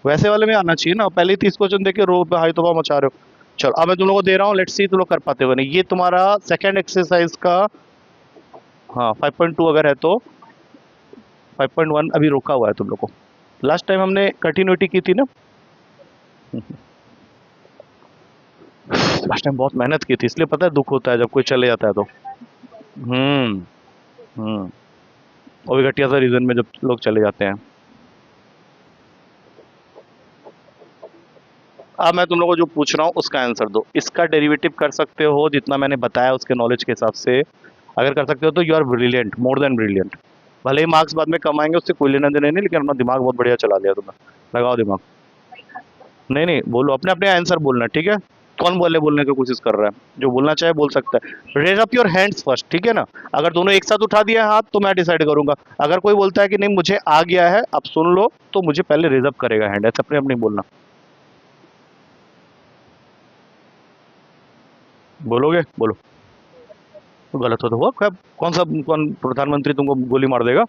वैसे वाले में आना चाहिए ना, पहले ही 30 क्वेश्चन देके रो पे हाई तोबा मचा रहे हो। चलो अब मैं तुम लोगों को दे रहा हूँ, लेट्स सी तुम लोग कर पाते हो नहीं। ये तुम्हारा सेकंड एक्सरसाइज का, हाँ 5.2 अगर है तो 5.1 अभी रोका हुआ है तुम लोग को। लास्ट टाइम हमने कंटिन्यूटी की थी ना, लास्ट टाइम बहुत मेहनत की थी, इसलिए पता है दुख होता है जब कोई चले जाता है तो। हम्म हम्म और भी घटिया सा रीजन में जब लोग चले जाते हैं। अब मैं तुम लोगों को जो पूछ रहा हूँ उसका आंसर दो। इसका डेरिवेटिव कर सकते हो जितना मैंने बताया उसके नॉलेज के हिसाब से, अगर कर सकते हो तो you are brilliant, more than brilliant. भले ही मार्क्स बाद में कम आएंगे, उससे कोई लेना देना नहीं, लेकिन अपना दिमाग बहुत बढ़िया चला लिया तुमने, लगाओ दिमाग। नहीं नहीं, बोलो अपने अपने आंसर बोलना, ठीक है। कौन बोलने बोलने की कोशिश कर रहा है, जो बोलना चाहे बोल सकता है। Raise up your hands first, ठीक है ना। अगर दोनों एक साथ उठा दिया हाथ तो मैं डिसाइड करूंगा। अगर कोई बोलता है कि नहीं मुझे आ गया है, अब सुन लो, तो मुझे पहले रेज अप करेगा हैंड, ऐसे अपने अपने बोलना। बोलोगे, बोलो। तो गलत हो तो हुआ क्या, कौन प्रधानमंत्री तुमको गोली मार देगा,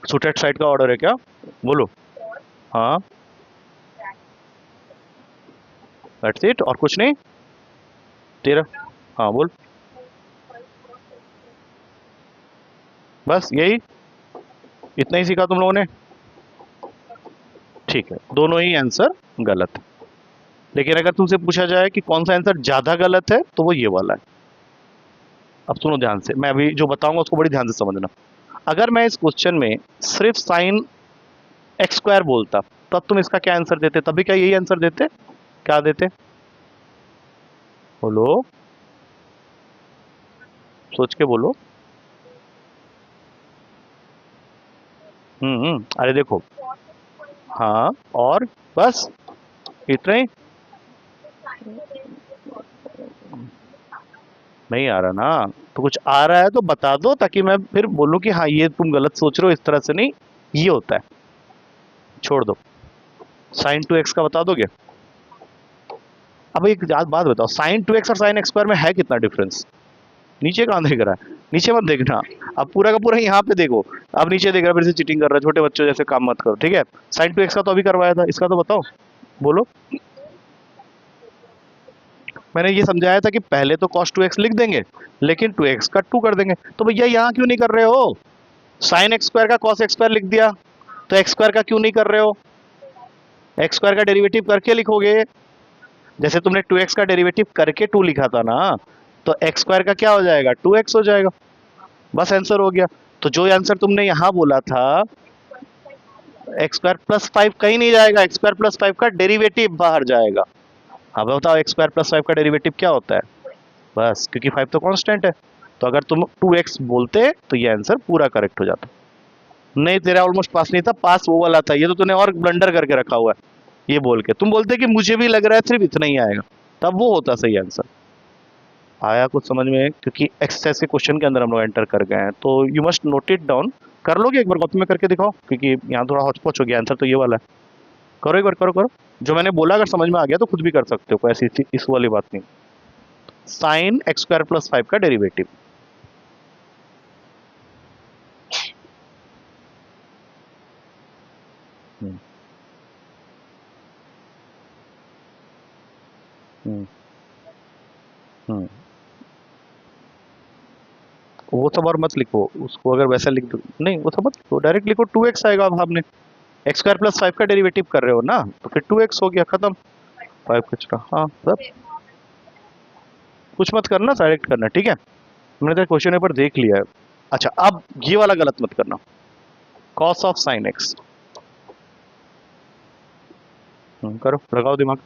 सुटेड साइड का ऑर्डर है क्या, बोलो। हाँ दैट्स इट, और कुछ नहीं तेरा। हाँ बोल, बस यही, इतना ही सीखा तुम लोगों ने। ठीक है, दोनों ही आंसर गलत है। लेकिन अगर तुमसे पूछा जाए कि कौन सा आंसर ज्यादा गलत है, तो वो ये वाला है। अब सुनो ध्यान से, मैं अभी जो बताऊंगा उसको बड़ी ध्यान से समझना। अगर मैं इस क्वेश्चन में सिर्फ साइन एक्स स्क्वायर बोलता, तब तुम इसका क्या आंसर देते, तभी क्या यही आंसर देते, क्या देते, बोलो, सोच के बोलो। अरे देखो, हाँ, और बस इतना ही। नहीं आ रहा ना, तो कुछ आ रहा है तो बता दो, ताकि मैं फिर बोलूं कि हाँ ये तुम गलत सोच रहे हो, इस तरह से नहीं, ये होता है। छोड़ दो, साइन 2x का बता दोगे। अब एक बात बताओ, साइन 2x और साइन एक्स स्क्वायर में है कितना डिफरेंस, नीचे कहाँ दिख रहा है। नीचे मत देखना, अब पूरा का पूरा यहाँ पे देखो। अब नीचे देख रहा, फिर से चीटिंग कर रहा है, छोटे बच्चों जैसे काम मत करो, ठीक है। साइन टू एक्स का तो अभी करवाया था, इसका तो बताओ, बोलो। मैंने ये समझाया था कि पहले तो cos 2x लिख देंगे, लेकिन 2x का 2 कर देंगे। तो भैया यहाँ क्यों नहीं कर रहे हो? साइन एक्स स्क्वायर का cos एक्स स्क्वायर लिख दिया, तो एक्स स्क्वायर का क्यों नहीं कर रहे हो? एक्स स्क्वायर का डेरिवेटिव करके लिखोगे, जैसे तुमने 2x का डेरिवेटिव करके 2 लिखा था ना, तो एक्स स्क्वायर का क्या हो जाएगा? 2x हो जाएगा, बस आंसर हो गया। तो जो आंसर तुमने यहाँ बोला था एक्स स्क्वायर प्लस 5 कहीं नहीं जाएगा, एक्स स्क्वायर प्लस 5 का डेरिवेटिव बाहर जाएगा। हाँ बताओ, एक्स स्क्वायर प्लस 5 का डेरिवेटिव क्या होता है? बस, क्योंकि 5 तो कांस्टेंट है, तो अगर तुम 2x बोलते तो ये आंसर पूरा करेक्ट हो जाता। नहीं, तेरा ऑलमोस्ट पास नहीं था, पास वो वाला था, ये तो तूने और ब्लंडर करके रखा हुआ है। ये बोल के तुम बोलते कि मुझे भी लग रहा है सिर्फ इतना ही आएगा, तब वो होता सही आंसर। आया कुछ समझ में? क्योंकि एक्सरसाइज के क्वेश्चन के अंदर हम लोग एंटर कर गए हैं, तो you must note it down. कर लोगे एक बार कॉपी में करके दिखाओ, क्योंकि यहाँ थोड़ा हौच पौच हो गया, आंसर तो ये वाला है। करो एक बार, करो करो। जो मैंने बोला अगर समझ में आ गया तो खुद भी कर सकते हो, कोई ऐसी इस वाली बात नहीं। साइन एक्स स्क्वायर प्लस 5 का डेरिवेटिव। हम्म हम्म हम्म। वो सब और मत लिखो, उसको अगर वैसा लिख दो, नहीं वो सब मत लिखो, डायरेक्ट लिखो 2x आएगा। अब आपने एक्स स्क्वायर प्लस 5 का डेरिवेटिव कर रहे हो ना, तो फिर 2x हो गया, खत्म। 5 कुछ का, हाँ बस। कुछ मत करना, डायरेक्ट करना, ठीक है। मैंने तो क्वेश्चन पेपर देख लिया है। अच्छा, अब ये वाला गलत मत करना, कॉस ऑफ साइन एक्स। करो, लगाओ दिमाग।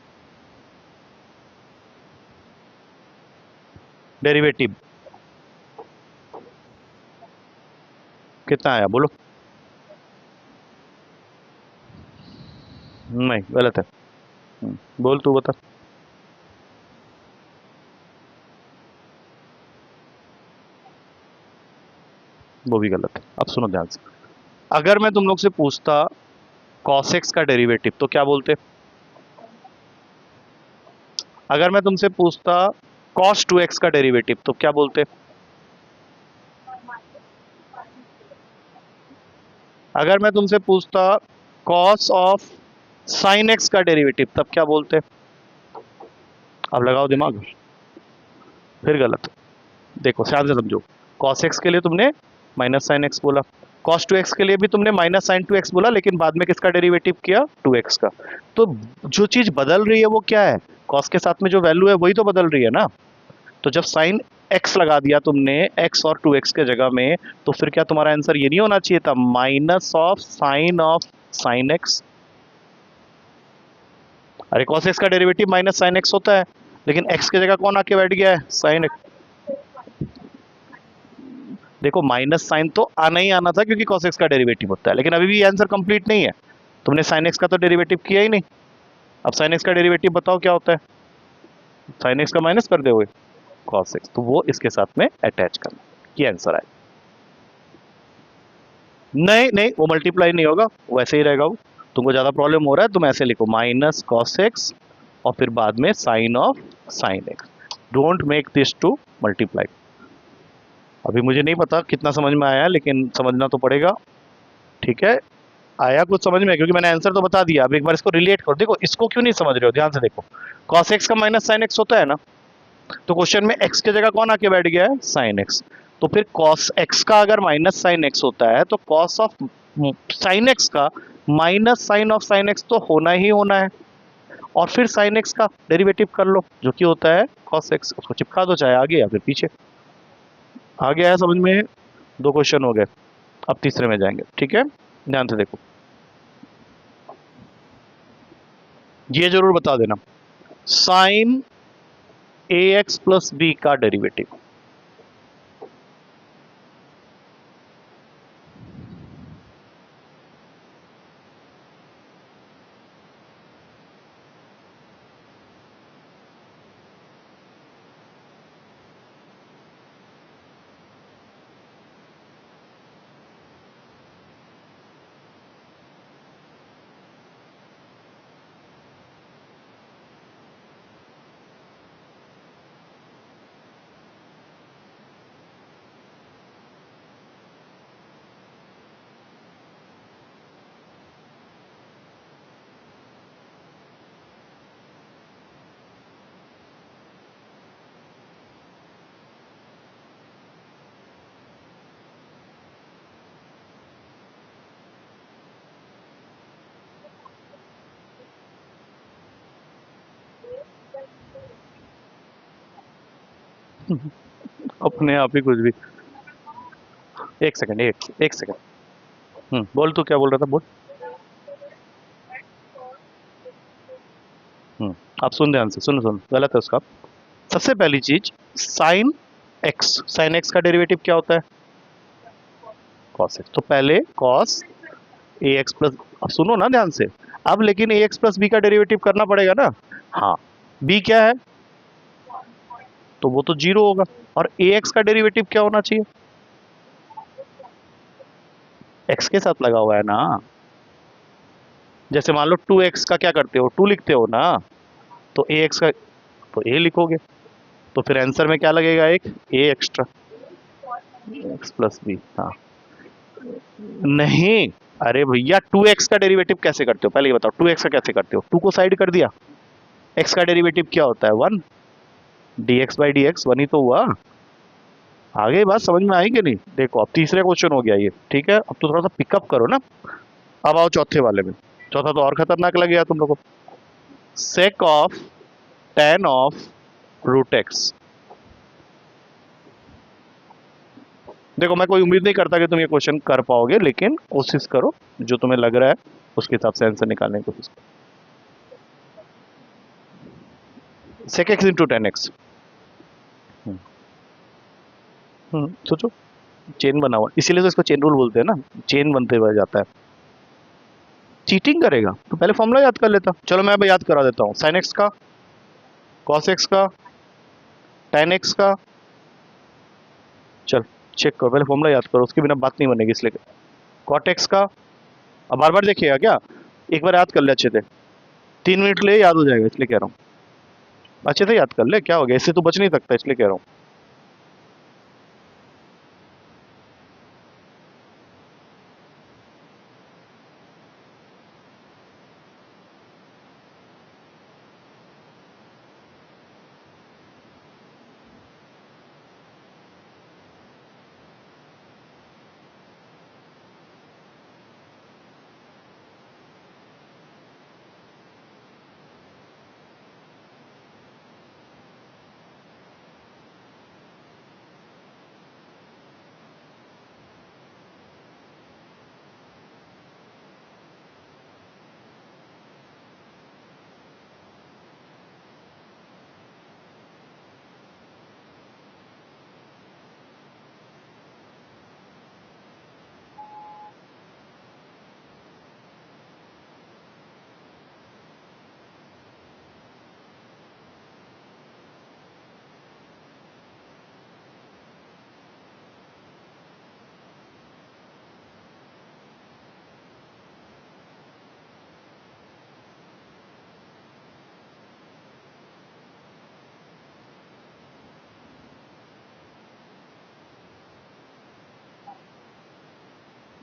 डेरिवेटिव कितना आया बोलो? नहीं, गलत है। बोल, तू बता। वो भी गलत है। अब सुनो ध्यान से, अगर मैं तुम लोग से पूछता cos x का डेरिवेटिव तो क्या बोलते? अगर मैं तुमसे पूछता cos 2x का डेरिवेटिव तो क्या बोलते? अगर मैं तुमसे पूछता cos ऑफ sin x का डेरिवेटिव तब क्या बोलते? अब लगाओ दिमाग, फिर गलत। देखो ध्यान से समझो, cos x के लिए तुमने माइनस साइन एक्स बोला, cos 2x के लिए भी तुमने माइनस साइन 2x बोला, लेकिन बाद में किसका डेरिवेटिव किया? 2x का। तो जो चीज बदल रही है वो क्या है? cos के साथ में जो वैल्यू है वही तो बदल रही है ना। तो जब साइन x लगा दिया तुमने x और 2x के जगह में, तो फिर क्या तुम्हारा आंसर ये नहीं होना चाहिए था माइनस ऑफ साइन एक्स? अरे cos x का डेरिवेटिव माइनस साइन एक्स होता है, लेकिन x की जगह कौन आके बैठ गया है? Sine x. देखो माइनस साइन तो आना ही आना था, क्योंकि cos x का डेरिवेटिव होता है, लेकिन अभी भी आंसर कंप्लीट नहीं है। तुमने साइन x का तो डेरिवेटिव किया ही नहीं। अब साइन x का डेरिवेटिव बताओ क्या होता है? साइन x का माइनस कर दोगे cos x, तो वो इसके साथ में अटैच करना, ये आंसर आए। नहीं नहीं, वो मल्टीप्लाई नहीं होगा, वैसे ही रहेगा वो। तुमको ज्यादा प्रॉब्लम हो रहा है, तुम ऐसे लिखो माइनस कॉस एक्स और फिर बाद में sine of sine x. Don't make this to multiply. अभी मुझे नहीं पता कितना समझ में आया, लेकिन समझना तो पड़ेगा, ठीक है। आया कुछ समझ में? क्योंकि मैंने आंसर तो बता दिया, अब एक बार इसको रिलेट करो। देखो इसको क्यों नहीं समझ रहे हो, ध्यान से देखो। कॉस एक्स का माइनस साइन एक्स होता है ना, तो क्वेश्चन में एक्स की जगह कौन आके बैठ गया है? Sign x. तो फिर कॉस एक्स का अगर माइनस साइन एक्स होता है, तो कॉस ऑफ साइन एक्स का minus sine of sine x तो होना ही होना है। और फिर साइन एक्स का डेरिवेटिव कर लो, जो कि होता है कॉस एक्स, उसको चिपका दो, चाहे आगे या फिर पीछे। आ गया है समझ में? दो क्वेश्चन हो गए, अब तीसरे में जाएंगे, ठीक है। ध्यान से देखो, ये जरूर बता देना, sign A x plus B का डेरिवेटिव। अपने आप ही कुछ भी। एक सेकंड, एक सेकंड। बोल, तू क्या बोल रहा था, बोल। हम्म, आप सुन ध्यान से, सुन सुन, गलत है उसका। सबसे पहली चीज, साइन एक्स, साइन एक्स का डेरिवेटिव क्या होता है? Cos x. तो पहले कॉस ए एक्स प्लस, अब सुनो ना ध्यान से। अब लेकिन ए एक्स प्लस बी का डेरिवेटिव करना पड़ेगा ना। हाँ, बी क्या है? तो वो तो जीरो होगा। और ए एक्स का डेरिवेटिव क्या होना चाहिए? एक्स के साथ लगा हुआ है ना। जैसे मान लो 2x का क्या करते हो, 2 लिखते हो ना। तो ए एक्स का तो ए लिखोगे। तो फिर आंसर में क्या लगेगा? एक ए एक्स्ट्रा, एक्स प्लस बी। हाँ। नहीं, अरे भैया 2x का डेरिवेटिव कैसे करते हो, पहले ये बताओ 2x का कैसे करते हो? 2 को साइड कर दिया। x का डेरिवेटिव क्या होता है? 1, D x by D x, 1 ही तो हुआ। आगे बात समझ में आई कि नहीं? देखो अब तीसरे क्वेश्चन हो गया ये, ठीक है? अब तो थोड़ा सा पिकअप करो ना। अब आओ चौथे वाले में। चौथा तो और खतरनाक लग गया तुम लोगों को। Sec of tan of root x. देखो मैं कोई उम्मीद नहीं करता कि तुम ये क्वेश्चन कर पाओगे, लेकिन कोशिश करो, जो तुम्हें लग रहा है उसके हिसाब से आंसर निकालने की कोशिश करो। Sec x into tan x. सोचो। चेन बना हुआ, इसीलिए तो इसको चेन रूल बोलते हैं ना। चेन बनते हुए जाता है। चीटिंग करेगा तो पहले फॉर्मूला याद कर लेता। चलो मैं अब याद करा देता हूँ। साइन एक्स का, कॉस एक्स का, टेन एक्स का। चल चेक करो, पहले फॉर्मूला याद करो, उसके बिना बात नहीं बनेगी, इसलिए। कॉट एक्स का। अब बार बार देखिएगा क्या? एक बार याद कर ले अच्छे से। 3 मिनट के लिए याद हो जाएगा, इसलिए कह रहा हूँ। अच्छे से याद कर ले, क्या हो गया, इससे तो बच नहीं सकता, इसलिए कह रहा हूँ।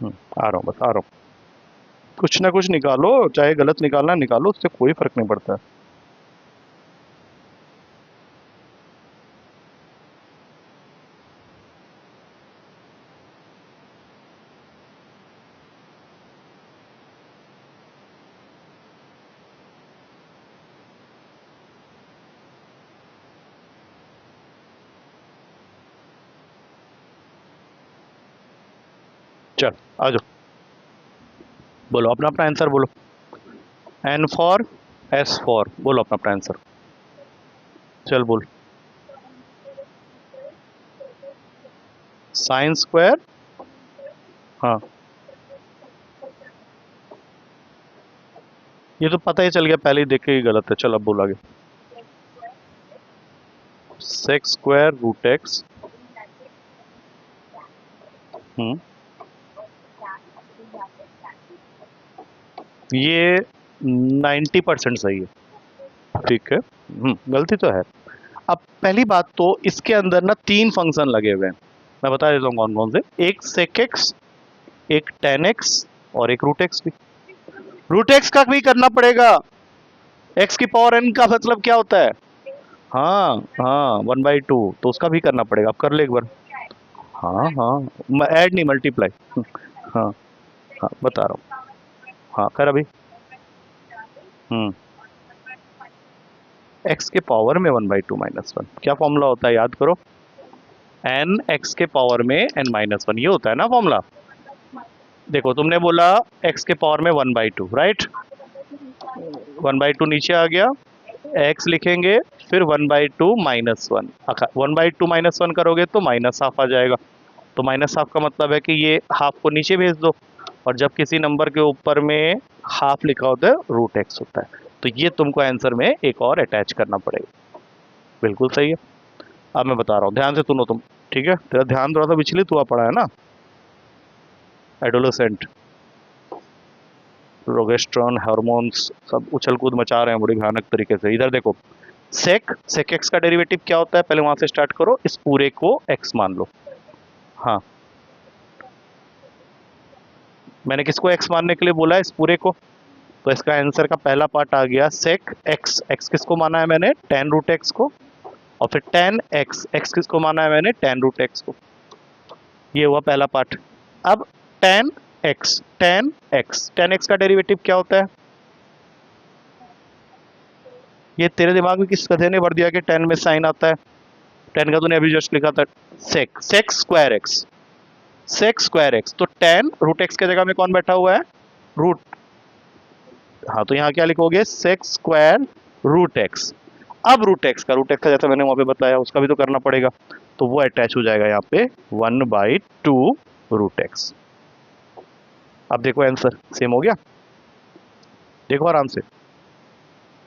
आ रहा हूँ, बस आ रहा हूँ। कुछ ना कुछ निकालो, चाहे गलत निकालना निकालो, उससे कोई फर्क नहीं पड़ता। चल आ जाओ, बोलो अपना अपना आंसर बोलो। एन फॉर, एस फॉर, बोलो अपना अपना आंसर। चल बोल। Sine square. हाँ, ये तो पता ही चल गया, पहले ही देख के ही गलत है। चल अब बोल आगे। Six square root x. Hmm, ये 90% सही है। ठीक है। गलती तो है। अब पहली बात तो इसके अंदर ना 3 फंक्शन लगे हुए हैं। मैं बता देता हूँ कौन कौन से। एक सेक एक्स, एक टेन एक्स, और एक रूट एक्स भी। रूट एक्स का भी करना पड़ेगा। एक्स की पावर एन का मतलब क्या होता है? हाँ हाँ, 1/2, तो उसका भी करना पड़ेगा। आप कर ले एक बार। हाँ हाँ, ऐड नहीं, मल्टीप्लाई। हाँ हाँ, बता रहा हूँ। हाँ कर अभी। हम्म एक्स के पावर में 1/2 - 1, क्या फॉर्मूला होता है याद करो, एन एक्स के पावर में n-1, ये होता है ना फॉर्मूला। देखो तुमने बोला एक्स के पावर में 1/2, राइट, 1/2 नीचे आ गया, एक्स लिखेंगे, फिर 1/2 - 1, 1/2 - 1 करोगे तो -½ आ जाएगा, तो -½ का मतलब है कि ये हाफ को नीचे भेज दो, और जब किसी नंबर के ऊपर में हाफ लिखा होता है √x होता है, तो ये तुमको आंसर में एक और अटैच करना पड़ेगा। बिल्कुल सही है। अब मैं बता रहा हूँ, ध्यान से सुनो तुम, ठीक है, तेरा ध्यान थोड़ा सा विचलित हुआ पड़ा है ना, एडोलेसेंट, प्रोजेस्टेरोन हार्मोन्स सब उछल कूद मचा रहे हैं बड़ी भयानक तरीके से। इधर देखो, सेक एक्स का डेरिवेटिव क्या होता है, पहले वहां से स्टार्ट करो, इस पूरे को एक्स मान लो। हाँ, मैंने किसको एक्स मानने के लिए बोला है, इस पूरे को, तो इसका आंसर का पहला पार्ट आ गया सेक एक्स, एक्स किसको माना है मैंने, tan√x को, और फिर tan एक्स, एक्स किसको माना है मैंने, tan√x को, ये हुआ पहला पार्ट। अब tan एक्स का डेरिवेटिव क्या होता है, ये तेरे दिमाग में किस कथे ने भर दिया कि tan में साइन आता है, tan का तूने अभी जस्ट लिखा था सेक स्क्वायर एक्स, तो tan√x के जगह में कौन बैठा हुआ है, रूट, हाँ, तो यहाँ क्या लिखोगे, sec²√x। अब रूट एक्स का जैसा मैंने वहां पे बताया उसका भी तो करना पड़ेगा, तो वो अटैच हो जाएगा यहाँ पे 1/2 √x। अब देखो आंसर सेम हो गया, देखो आराम से।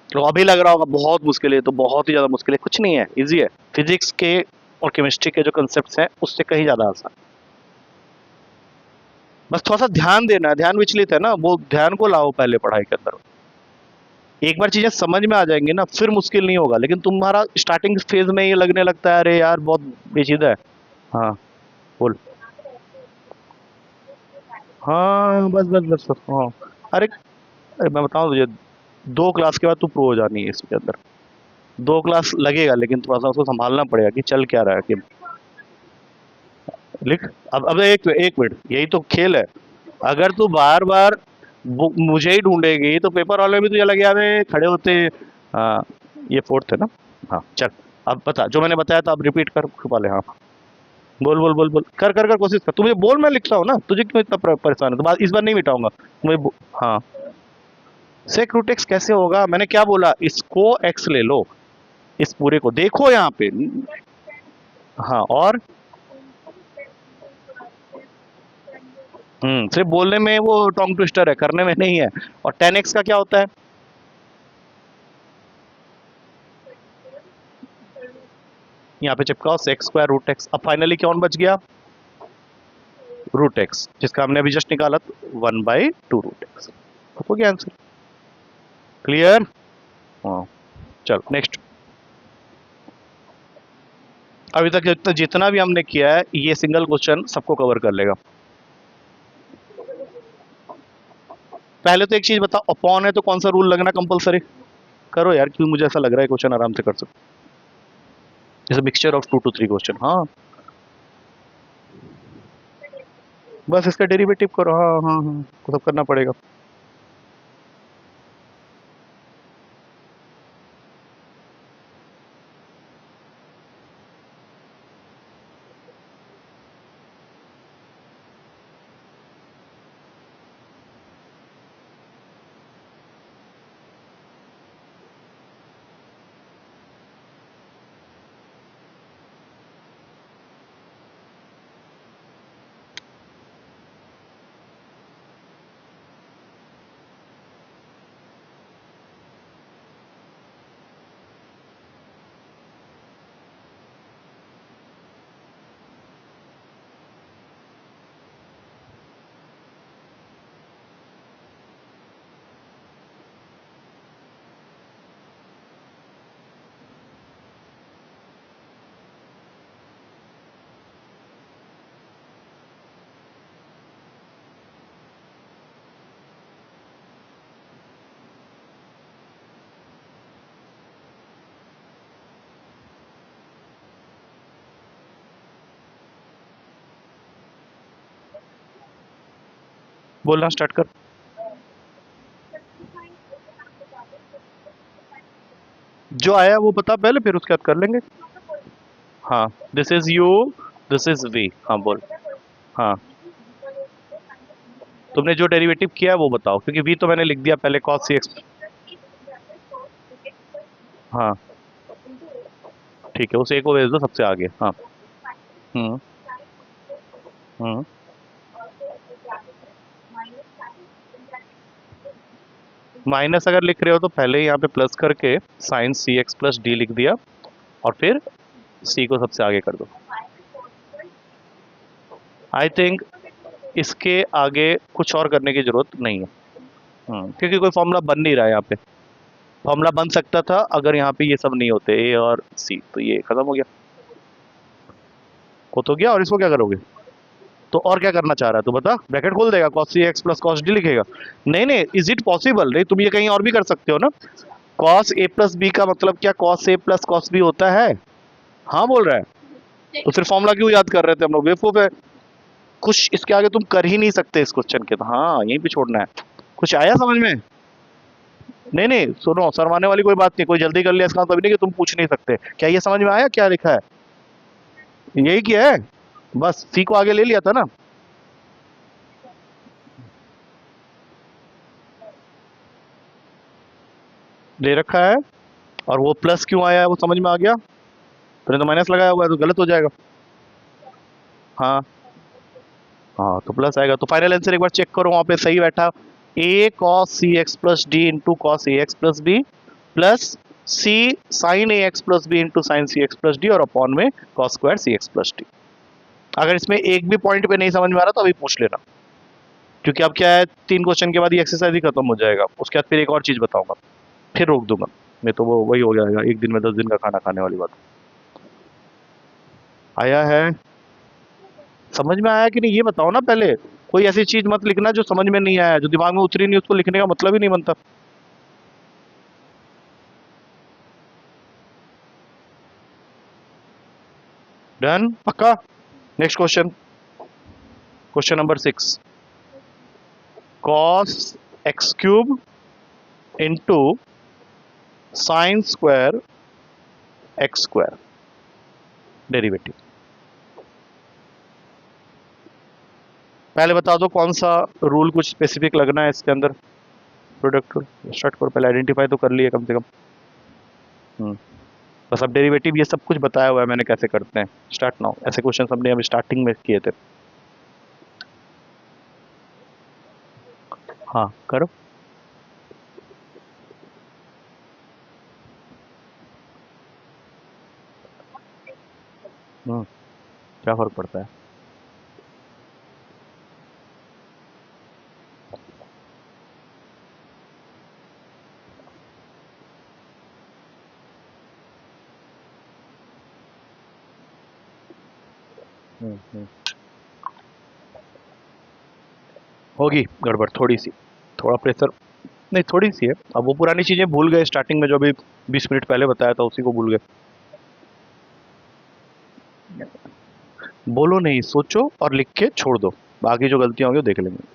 तो अभी लग रहा होगा बहुत मुश्किल है, तो बहुत ही ज्यादा मुश्किल है, कुछ नहीं है, इजी है, फिजिक्स के और केमिस्ट्री के जो कंसेप्ट हैं उससे कहीं ज्यादा आसान, बस थोड़ा सा ध्यान देना है, ध्यान विचलित है ना, वो ध्यान को लाओ पहले पढ़ाई के अंदर, एक बार चीजें समझ में आ जाएंगी ना फिर मुश्किल नहीं होगा, लेकिन तुम्हारा स्टार्टिंग फेज में ये लगने लगता है अरे यार बहुत पेचीदा है। हाँ, बोल। हाँ, बस बस बस बस, हाँ, अरे अरे मैं बताऊं तुझे, 2 क्लास के बाद तू प्रो हो जानी है इसके अंदर, 2 क्लास लगेगा, लेकिन थोड़ा सा उसको संभालना पड़ेगा कि चल क्या रहा है कि, लिख। अब एक एक मिनट, यही तो खेल है, अगर तू बार बार मुझे ही ढूंढेगी तो पेपर वाले भी तुझे लगे यार खड़े होते। हाँ, ये फोर्थ है ना, हाँ चल, अब बता जो मैंने बताया था, अब रिपीट कर छुपा ले, हाँ, बोल बोल बोल बोल, कर कर कर कोशिश कर, तू मुझे बोल, मैं लिखता हूँ ना, तुझे क्यों इतना परेशान है, तो बात इस बार नहीं मिटाऊंगा हाँ, sec√x कैसे होगा, मैंने क्या बोला, इसको x ले लो, इस पूरे को देखो यहाँ पे, हाँ, और सिर्फ बोलने में वो टोंग ट्विस्टर है, करने में नहीं है। और tan x का क्या होता है, यहाँ पे चिपकाओ sec²√x, अब फाइनली कौन बच गया, √x, जिसका हमने अभी जस्ट निकाला, 1/2 √x, हो गया आंसर, क्लियर। हाँ, चलो नेक्स्ट। अभी तक जितना भी हमने किया है ये सिंगल क्वेश्चन सबको कवर कर लेगा। पहले तो एक चीज बताओ, अपॉन है तो कौन सा रूल लगना कंपलसरी, करो यार, क्योंकि मुझे ऐसा लग रहा है क्वेश्चन आराम से कर सकते, जैसे मिक्सचर ऑफ 2 to 3 क्वेश्चन, हाँ, बस इसका डेरिवेटिव करो, हाँ हाँ हाँ, वो सब करना पड़ेगा। बोलना स्टार्ट कर। जो आया वो बता पहले, फिर उसके बाद कर लेंगे। हाँ, this is u, this is v. हाँ बोल। हाँ, तुमने जो डेरिवेटिव किया है वो बताओ, क्योंकि वी तो मैंने लिख दिया पहले cos सी एक्स। हाँ ठीक है, उस एक को भेज दो सबसे आगे। हाँ। हम्म। हम्म। माइनस अगर लिख रहे हो तो पहले यहाँ पे प्लस करके sign C x plus D लिख दिया, और फिर सी को सबसे आगे कर दो। आई थिंक इसके आगे कुछ और करने की जरूरत नहीं है। क्योंकि कोई फॉर्मूला बन नहीं रहा है यहाँ पे। फॉर्मूला बन सकता था अगर यहाँ पे ये सब नहीं होते, ए और सी, तो ये खत्म हो गया। हो तो गया, और इसको क्या करोगे? तो और क्या करना चाह रहा है तू बता? ब्रैकेट खोल देगा, cos सी एक्स प्लस cos डी लिखेगा? नहीं नहीं, इज इट पॉसिबल? नहीं, तुम ये कहीं और भी कर सकते हो ना। cos a प्लस बी का मतलब क्या cos a plus cos b होता है? हाँ बोल रहा है, तो फिर फॉर्मूला क्यों याद कर रहे थे हम लोग? बेवकूफ है। कुछ इसके आगे तुम कर ही नहीं सकते इस क्वेश्चन के, तो हाँ यहीं पे छोड़ना है। कुछ आया समझ में? नहीं नहीं सुनो, शर्माने वाली कोई बात नहीं। कोई जल्दी कर लिया इसका मतलब नहीं कि तुम पूछ नहीं सकते। क्या ये समझ में आया क्या लिखा है? यही किया है, बस सी को आगे ले लिया था ना। ले रखा है, और वो प्लस क्यों आया है वो समझ में आ गया। तूने तो माइनस लगाया हुआ है, तो गलत हो जाएगा। हाँ। हाँ तो प्लस आएगा, तो फाइनल आंसर एक बार चेक करो, वहां पे सही बैठा। A cos C x plus D into cos A x plus B, plus C sine A x plus B into sine C x plus D, और अपॉन में cos square C x plus D. अगर इसमें एक भी point पे नहीं समझ में आ रहा तो अभी पूछ लेना, क्योंकि अब क्या है, 3 क्वेश्चन के बाद ये एक्सरसाइज ही खत्म हो जाएगा। उसके बाद फिर एक और चीज बताऊंगा, फिर रोक दूंगा। नहीं तो वो वही हो जाएगा, एक दिन में 10 दिन का खाना खाने वाली बात। आया है? समझ में आया कि नहीं ये बताओ ना पहले। कोई ऐसी चीज मत लिखना जो समझ में नहीं आया, जो दिमाग में उतरी नहीं, उसको लिखने का मतलब ही नहीं बनता। डन पक्का? Next question, question number 6। Cos x cube into sine square x square, derivative. पहले बता दो कौन सा रूल कुछ स्पेसिफिक लगना है इसके अंदर। प्रोडक्ट रूल स्टार्ट करो, पहले आइडेंटिफाई तो कर लिए कम से कम। हम्म, बस अब डेरिवेटिव ये सब कुछ बताया हुआ है मैंने कैसे करते हैं। स्टार्ट नाउ, ऐसे क्वेश्चन हमने अभी स्टार्टिंग में किए थे। हाँ करो। क्या फर्क पड़ता है? हम्म। होगी गड़बड़ थोड़ी सी, थोड़ा प्रेशर। नहीं थोड़ी सी है, अब वो पुरानी चीजें भूल गए स्टार्टिंग में, जो अभी 20 मिनट पहले बताया था उसी को भूल गए। बोलो नहीं, सोचो और लिख के छोड़ दो, बाकी जो गलतियां होंगी वो देख लेंगे।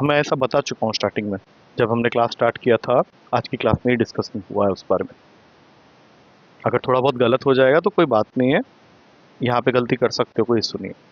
मैं ऐसा बता चुका हूँ स्टार्टिंग में, जब हमने क्लास स्टार्ट किया था। आज की क्लास में ही डिस्कशन हुआ है उस बारे में। अगर थोड़ा बहुत गलत हो जाएगा तो कोई बात नहीं है, यहाँ पे गलती कर सकते हो, कोई इशू नहीं है।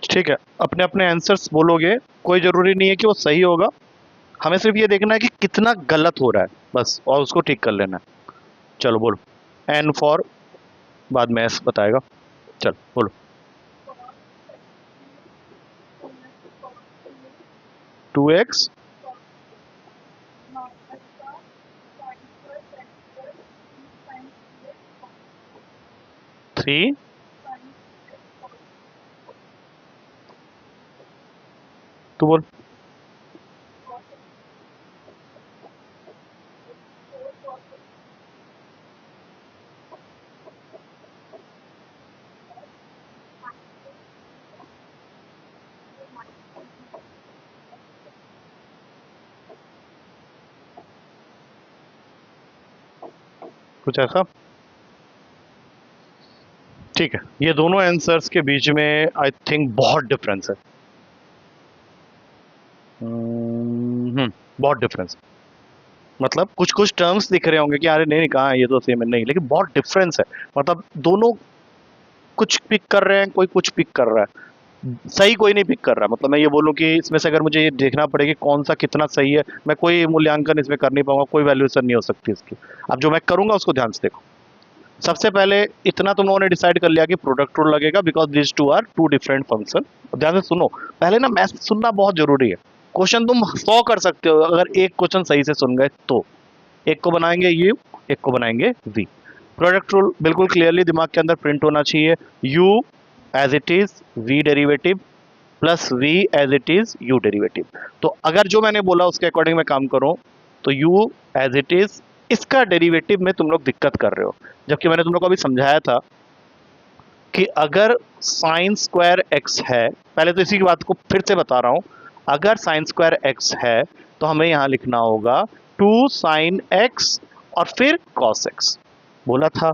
ठीक है, अपने अपने आंसर्स बोलोगे, कोई ज़रूरी नहीं है कि वो सही होगा। हमें सिर्फ ये देखना है कि कितना गलत हो रहा है बस, और उसको ठीक कर लेना है। चलो बोलो। एन फॉर, बाद में एस बताएगा। चल बोलो। 2x 3 तू बोल। कुछ ऐसा? ठीक है, ये दोनों आंसर्स के बीच में आई थिंक बहुत डिफरेंस है। बहुत डिफरेंस। मतलब कुछ कुछ टर्म्स दिख रहे होंगे कि अरे नहीं नहीं कहाँ है, ये तो सेम है, नहीं, लेकिन बहुत डिफरेंस है। मतलब दोनों कुछ पिक कर रहे हैं, कोई कुछ पिक कर रहा है, सही कोई नहीं पिक कर रहा है। मतलब मैं ये बोलूँ कि इसमें से अगर मुझे ये देखना पड़ेगा कि कौन सा कितना सही है, मैं कोई मूल्यांकन इसमें कर नहीं पाऊंगा, कोई वैल्यूएशन नहीं हो सकती इसकी। अब जो मैं करूंगा उसको ध्यान से देखो। सबसे पहले इतना तुम लोगों ने डिसाइड कर लिया कि प्रोडक्ट रूल लगेगा because this two are two different function. ध्यान से सुनो, पहले ना मैथ सुनना बहुत जरूरी है। क्वेश्चन तुम 100 कर सकते हो अगर एक क्वेश्चन सही से सुन गए तो। एक को बनाएंगे यू, एक को बनाएंगे वी। प्रोडक्ट रूल बिल्कुल क्लियरली दिमाग के अंदर प्रिंट होना चाहिए। U as it is v derivative plus v as it is u derivative. तो अगर जो मैंने बोला उसके अकॉर्डिंग मैं काम करूं तो यू एज इट इज, इसका डेरिवेटिव में तुम लोग दिक्कत कर रहे हो, जबकि मैंने तुम लोग को अभी समझाया था कि अगर साइन स्क्वायर एक्स है, पहले तो इसी की बात को फिर से बता रहा हूं, अगर साइन स्क्वायर एक्स है तो हमें यहां लिखना होगा 2 साइन एक्स और फिर कॉस एक्स। बोला था?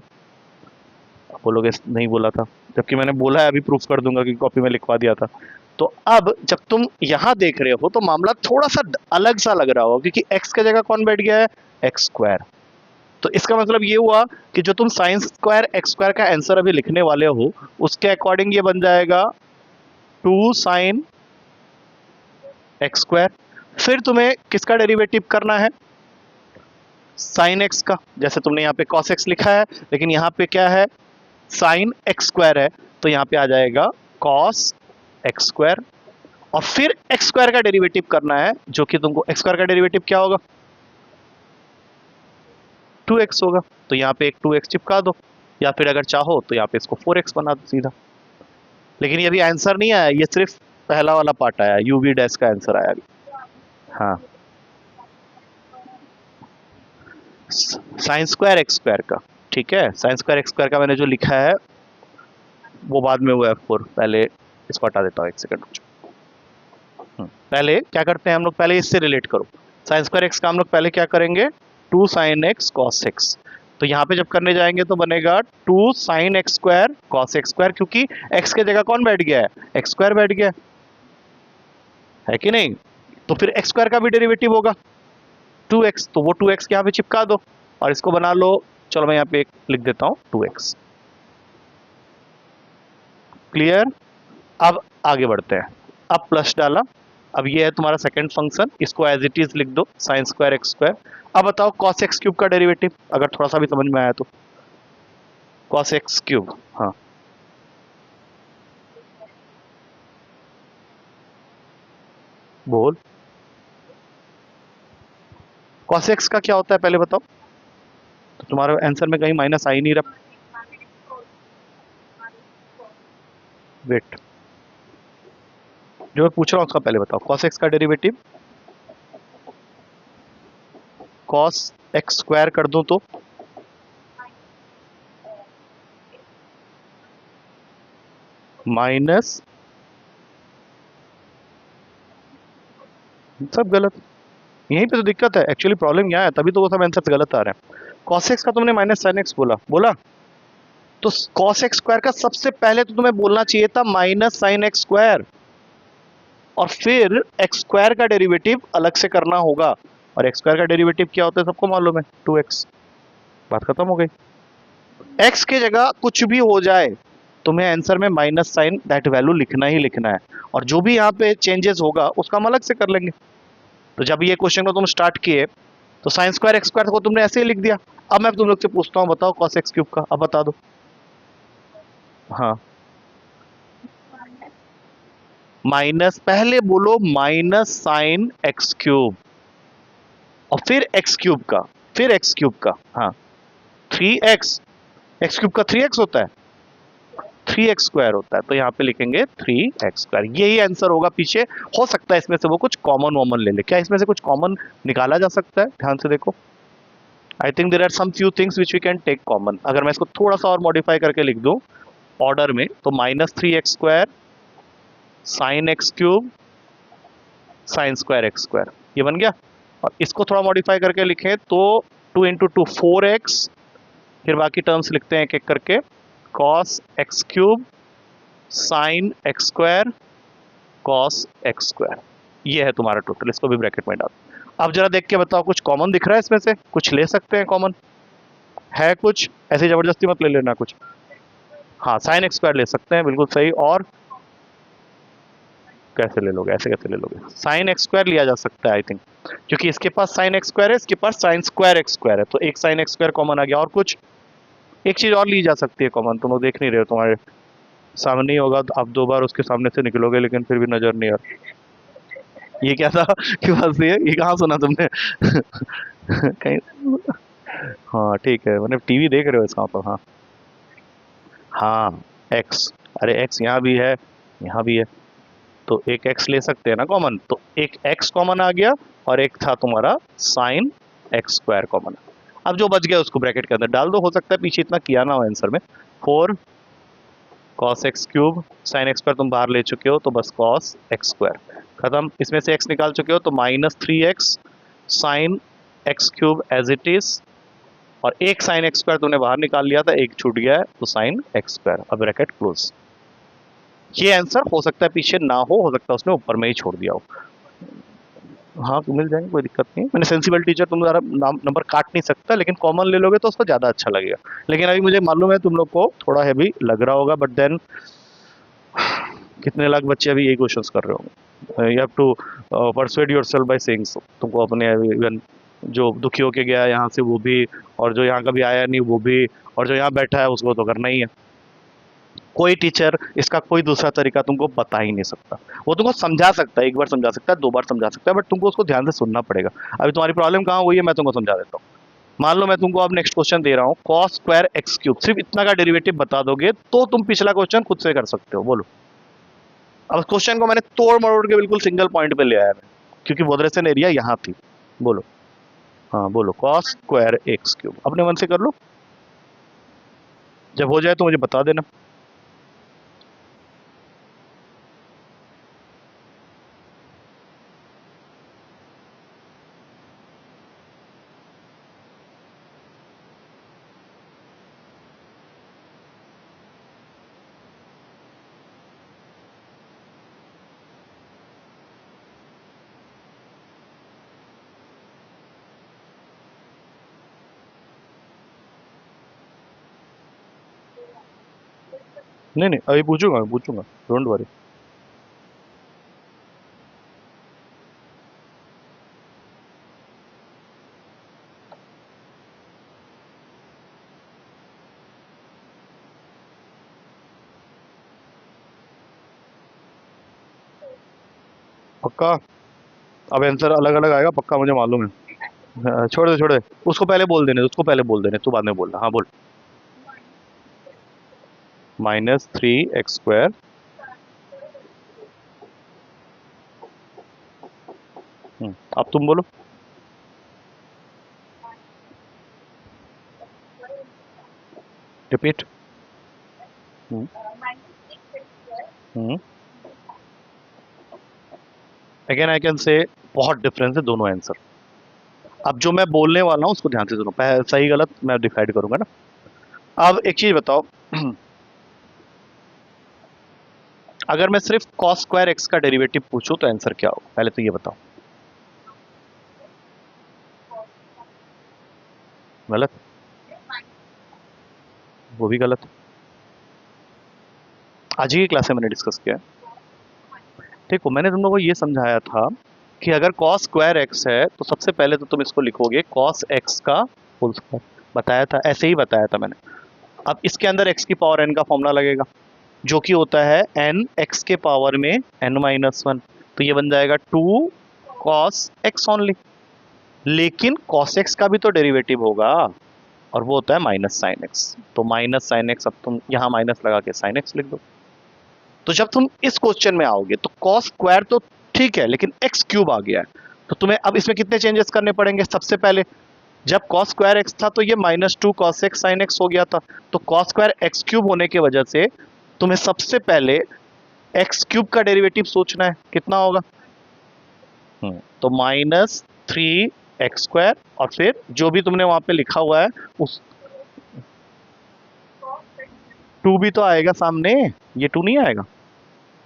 बोलोगे नहीं बोला था, जबकि मैंने बोला है, अभी प्रूफ कर दूंगा कि कॉपी में लिखवा दिया था। तो अब जब तुम यहां देख रहे हो तो मामला थोड़ा सा अलग सा लग रहा हो, क्योंकि एक्स की जगह कौन बैठ गया है? X square. तो इसका मतलब ये हुआ कि जो तुम साइन स्क्वायर एक्स स्क्वायर का आंसर अभी लिखने वाले हो उसके अकॉर्डिंग ये बन जाएगा 2 साइन एक्स स्क्वायर। फिर तुम्हें किसका डेरिवेटिव करना है? साइन एक्स का। जैसे तुमने यहाँ पे कॉस एक्स लिखा है, लेकिन यहाँ पे क्या है? साइन एक्स स्क्वायर है, तो यहाँ पे आ जाएगा कॉस एक्स स्क्वायर। और फिर एक्स स्क्वायर का डेरिवेटिव करना है, जो कि तुमको एक्स स्क्वायर का डेरिवेटिव क्या होगा? 2x होगा। तो यहाँ पे एक 2x चिपका दो, या फिर अगर चाहो तो यहाँ पे इसको 4x बना दो सीधा। लेकिन ये भी आंसर नहीं आया, ये सिर्फ पहला वाला पार्ट आया, यू वी डैश का आंसर आया अभी। हाँ, साइन स्क्वायर एक्स स्क्वायर का। ठीक है, साइन स्क्वायर एक्स स्क्वायर का मैंने जो लिखा है वो बाद में हुआ है 4। पहले इसको हटा देता हूँ, एक सेकंड। पहले क्या करते हैं हम लोग, पहले इससे रिलेट करो। साइन स्क्वायर एक्स का हम लोग पहले क्या करेंगे? 2 साइन एक्स कॉस एक्स। तो यहाँ पे जब करने जाएंगे तो बनेगा 2 sine x square cos x square, क्योंकि एक्स के जगह कौन बैठ गया है? एक्स स्क्वायर बैठ गया है कि नहीं? तो फिर एक्स स्क्वायर का भी डेरिवेटिव होगा 2x, तो वो 2x यहाँ पे चिपका दो और इसको बना लो। चलो मैं यहाँ पे लिख देता हूँ 2x। क्लियर? अब आगे बढ़ते हैं। अब प्लस डाला, अब ये है तुम्हारा सेकंड फंक्शन, इसको एज इट इज लिख दो, साइन स्क्वायर एक्स स्क्वायर। अब बताओ कॉस एक्स क्यूब का डेरिवेटिव, अगर थोड़ा सा भी समझ में आया तो। कॉस एक्स क्यूब, हाँ बोल। कॉस एक्स का क्या होता है पहले बताओ, तो तुम्हारे आंसर में कहीं माइनस आ ही नहीं रहा। वेट, जो मैं पूछ रहा हूँ उसका पहले बताओ, कॉस एक्स का डेरिवेटिव कॉस एक्स स्क्वायर कर दूं तो माइनस, सब गलत। यहीं पे तो दिक्कत है एक्चुअली, प्रॉब्लम यहाँ है, तभी तो वो सब आंसर गलत आ रहे हैं। कॉस एक्स का तुमने माइनस साइन एक्स बोला बोला, तो कॉस एक्स स्क्वायर का सबसे पहले तो तुम्हें बोलना चाहिए था माइनस साइन एक्स स्क्वायर, और फिर एक्स स्क्वायर का डेरिवेटिव अलग से करना होगा। और एक्स स्क्वायर का डेरिवेटिव क्या होता है सबको मालूम है, 2x। बात खत्म हो गई। एक्स की जगह कुछ भी हो जाए, तुम्हें आंसर में माइनस साइन दैट वैल्यू लिखना ही लिखना है, और जो भी यहाँ पे चेंजेस होगा उसका हम अलग से कर लेंगे। तो जब ये क्वेश्चन को तुम स्टार्ट किए तो साइन स्क्वायर एक्स स्क्वायर को तुमने ऐसे ही लिख दिया। अब मैं तुम लोग से पूछता हूँ, बताओ कॉस एक्स क्यूब का, अब बता दो। हाँ, माइनस, पहले बोलो माइनस साइन एक्स क्यूब और फिर एक्स क्यूब का, फिर एक्स क्यूब का, हाँ 3x, एक्स क्यूब का 3x होता है, 3x स्क्वायर होता है, तो यहाँ पे लिखेंगे 3x स्क्वायर। यही आंसर होगा पीछे। हो सकता है इसमें से वो कुछ कॉमन वॉमन ले ले। क्या इसमें से कुछ कॉमन निकाला जा सकता है? ध्यान से देखो। I think there are some few things which we can take common. अगर मैं इसको थोड़ा सा और मॉडिफाई करके लिख दूं ऑर्डर में, तो -3x² sign x cube sine square x square, ये बन गया। और इसको थोड़ा मॉडिफाई करके लिखें तो 2 × 2 4x, फिर बाकी टर्म्स लिखते हैं एक एक करके, cos x cube sine x square cos x square. ये है तुम्हारा टोटल। इसको भी ब्रैकेट में डाल। अब जरा देख के बताओ कुछ कॉमन दिख रहा है इसमें से? कुछ ले सकते हैं कॉमन? है कुछ? ऐसी जबरदस्ती मत ले लेना कुछ। हाँ साइन एक्स स्क्वायर ले सकते हैं, बिल्कुल सही। और कैसे ले लोगे? ऐसे कैसे ले लोगे? साइन एक्स स्क्वायर लिया जा सकता है आई थिंक, क्योंकि इसके पास साइन एक्स स्क्वायर है, इसके पास साइन स्क्वायर एक्स स्क्वायर है, तो एक साइन एक्स स्क्वायर कॉमन आ गया। और कुछ एक चीज और ली जा सकती है कॉमन, तुम लोग देख नहीं रहे हो, तुम्हारे सामने ही होगा, आप 2 बार उसके सामने से निकलोगे लेकिन फिर भी नजर नहीं आ रहा। ये क्या था कि बात है? ये कहाँ सुना तुमने? कहीं? हाँ ठीक है, मतलब टीवी देख रहे हो इसका मतलब। हाँ हाँ एक्स, अरे एक्स यहाँ भी है, यहाँ भी है, तो एक एक्स ले सकते हैं ना कॉमन, तो एक एक्स कॉमन आ गया और एक था तुम्हारा साइन एक्स स्क्वायर कॉमन। अब जो बच गया उसको ब्रैकेट के अंदर डाल दो। हो सकता है पीछे इतना किया ना हो आंसर में। 4 cos x cube sine x square तुम बाहर ले चुके हो, तो बस कॉस एक्स स्क्वायर खत्म। इसमें से एक्स निकाल चुके हो, तो -3x sine x cube as it is, और एक साइन एक्स स्क्वायर तुमने बाहर निकाल लिया था, एक छूट गया है, तो साइन एक्स स्क्वायर। अब ब्रैकेट क्लोज। ये आंसर हो सकता है पीछे ना हो सकता है उसने ऊपर में ही छोड़ दिया हो। हाँ तो मिल जाएंगे, कोई दिक्कत नहीं। मैंने सेंसिबल टीचर, तुम ज़्यादा नंबर काट नहीं सकता, लेकिन कॉमन ले लोगे तो उसको ज़्यादा अच्छा लगेगा। लेकिन अभी मुझे मालूम है तुम लोग को थोड़ा हैवी लग रहा होगा, बट देन कितने लाख बच्चे अभी यही क्वेश्चंस कर रहे होंगे। You have to persuade yourself by saying so. तुमको अपने इवन जो दुखी होके गया है यहाँ से वो भी, और जो यहाँ कभी आया नहीं वो भी, और जो यहाँ बैठा है उसको तो करना ही है। कोई टीचर इसका कोई दूसरा तरीका तुमको बता ही नहीं सकता। वो तुमको समझा सकता है, एक बार समझा सकता है, 2 बार समझा सकता है, बट तुमको उसको ध्यान से सुनना पड़ेगा। अभी तुम्हारी प्रॉब्लम कहाँ हुई है मैं तुमको समझा देता हूँ। मान लो मैं तुमको अब नेक्स्ट क्वेश्चन दे रहा हूँ, कॉस स्क्वायर एक्स क्यूब, सिर्फ इतना का डेरिवेटिव बता दोगे तो तुम पिछला क्वेश्चन खुद से कर सकते हो। बोलो। अब क्वेश्चन को मैंने तोड़ मरोड़ के बिल्कुल सिंगल पॉइंट पे ले आया मैं, क्योंकि बोदरेसन एरिया यहाँ थी। बोलो। हाँ बोलो, कॉस स्क्वायर एक्स क्यूब अपने मन से कर लो। जब हो जाए तो मुझे बता देना। नहीं नहीं अभी पूछूंगा, मैं पूछूंगा, डोंट वरी। पक्का? अब आंसर अलग अलग आएगा पक्का, मुझे मालूम है। छोड़ दे छोड़ दे, उसको पहले बोल देने, उसको पहले बोल देने, तू बाद में बोलना। हाँ बोल। -3x²। अब तुम बोलो। Repeat. Again I can say बहुत डिफरेंस है दोनों आंसर। अब जो मैं बोलने वाला हूँ उसको ध्यान से सुनो, सही गलत मैं डिसाइड करूंगा ना। अब एक चीज बताओ, अगर मैं सिर्फ कॉस स्क्वायर एक्स का डेरिवेटिव पूछूं तो आंसर क्या होगा? पहले तो ये बताओ। गलत? वो भी गलत। आज ही की क्लास में मैंने डिस्कस किया है। देखो मैंने तुम लोगों को ये समझाया था कि अगर कॉस स्क्वायर एक्स है तो सबसे पहले तो तुम इसको लिखोगे कॉस एक्स का होल स्क्वायर। बताया था, ऐसे ही बताया था मैंने। अब इसके अंदर एक्स की पावर एन का फॉर्मूला लगेगा, जो कि होता है एन एक्स के पावर में एन माइनस वन। तो ये बन जाएगा 2 कॉस एक्स ओनली। लेकिन कॉस एक्स का भी तो डेरिवेटिव होगा, और वो होता है माइनस साइन एक्स। तो माइनस साइन एक्स, अब तुम यहाँ माइनस लगा के साइन एक्स लिख दो। तो जब तुम इस क्वेश्चन में आओगे तो कॉस स्क्वायर तो ठीक है, लेकिन एक्स क्यूब आ गया है। तो तुम्हें अब इसमें कितने चेंजेस करने पड़ेंगे? सबसे पहले जब कॉस स्क्वायर एक्स था तो ये -2 कॉस एक्स साइन एक्स हो गया था। तो कॉस स्क्वायर एक्स क्यूब होने की वजह से तुम्हें सबसे पहले एक्स क्यूब का डेरिवेटिव सोचना है, कितना होगा? तो -3 एक्स स्क्वायर, और फिर जो भी तुमने वहां पे लिखा हुआ है उस 2 भी तो आएगा सामने, ये 2 नहीं आएगा?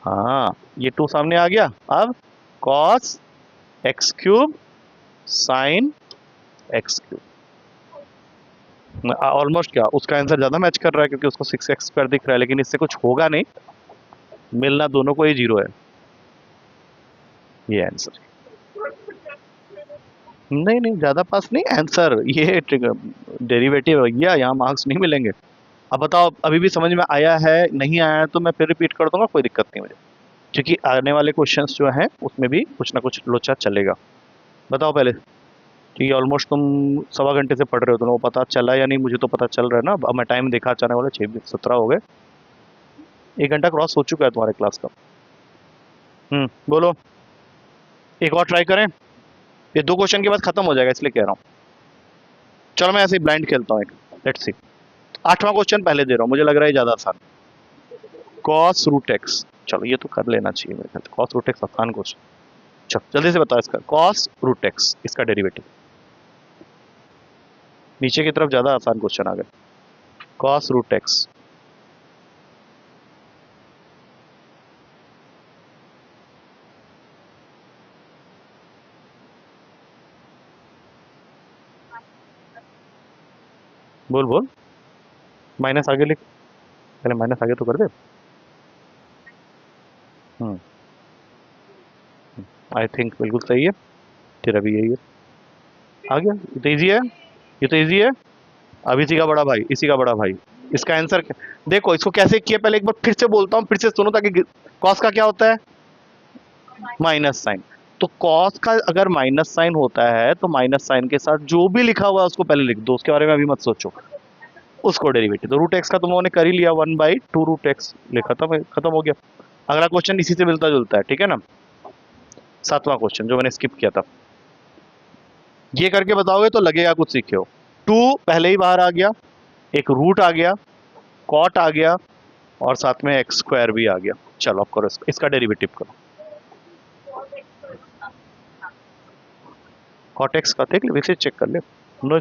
हाँ, ये 2 सामने आ गया। अब cos x cube sign x cube, almost क्या उसका आंसर ज्यादा मैच कर रहा है, क्योंकि उसको 6 एक्स स्क्वायर दिख रहा है, लेकिन इससे कुछ होगा नहीं, मिलना दोनों को ही 0 है। ये आंसर नहीं, नहीं ज्यादा पास नहीं आंसर, ये डेरिवेटिव है भैया, यहाँ मार्क्स नहीं मिलेंगे। अब बताओ, अभी भी समझ में आया है? नहीं आया है तो मैं फिर रिपीट कर दूंगा, कोई दिक्कत नहीं मुझे, क्योंकि आने वाले क्वेश्चंस जो हैं उसमें भी कुछ ना कुछ लोचा चलेगा। बताओ पहले, कि ऑलमोस्ट तुम 1.25 घंटे से पढ़ रहे हो, तुम्हें वो पता चला या नहीं? मुझे तो पता चल रहा है ना। अब मैं टाइम देखा, अचानक वाला 6:17 हो गए, 1 घंटा क्रॉस हो चुका है तुम्हारे क्लास का। बोलो, एक और ट्राई करें? ये 2 क्वेश्चन के बाद खत्म हो जाएगा, इसलिए कह रहा हूँ। चलो मैं ऐसे ही ब्लाइंड खेलता हूँ एक, लेट्स सी। 8वां क्वेश्चन पहले दे रहा हूँ, मुझे लग रहा है ज़्यादा आसान। कॉस रूट एक्स, चलो ये तो कर लेना चाहिए मेरे ख्याल से। कॉस रूट एक्स आसान क्वेश्चन। चलो जल्दी से बताओ इसका, कॉस रूट एक्स इसका डेरिवेटिव। नीचे की तरफ ज़्यादा आसान क्वेश्चन आ गए। कॉस रूट एक्स, बोल बोल। माइनस आगे लिख, पहले माइनस आगे तो कर दे। हम्म आई थिंक बिल्कुल सही है, तेरा भी यही है। आ गया, ये तो ईजी है, ये तो ईजी है। अब इसी का बड़ा भाई, इसी का बड़ा भाई, इसका आंसर देखो। इसको कैसे किया, पहले एक बार फिर से बोलता हूँ, फिर से सुनो, ताकि कॉस का क्या होता है? Minus sign. तो कॉस का अगर माइनस साइन होता है तो माइनस साइन के साथ जो भी लिखा हुआ है उसको पहले लिख दो, उसके बारे में अभी मत सोचो। उसको डेरिवेटिव, तो रूट एक्स का तुम लोगों ने कर ही लिया, 1/2 रूट एक्स लिखा था, खत्म हो गया। अगला क्वेश्चन इसी से मिलता जुलता है, ठीक है ना? 7वां क्वेश्चन जो मैंने स्किप किया था, ये करके बताओगे तो लगेगा कुछ सीखे हो। 2 पहले ही बाहर आ गया, एक रूट आ गया, कॉट आ गया, और साथ में एक्स स्क्वायर भी आ गया। चलो अब करो इसका डेरिवेटिव करो। कॉट एक्स का देख ले, वैसे चेक कर ले। नो,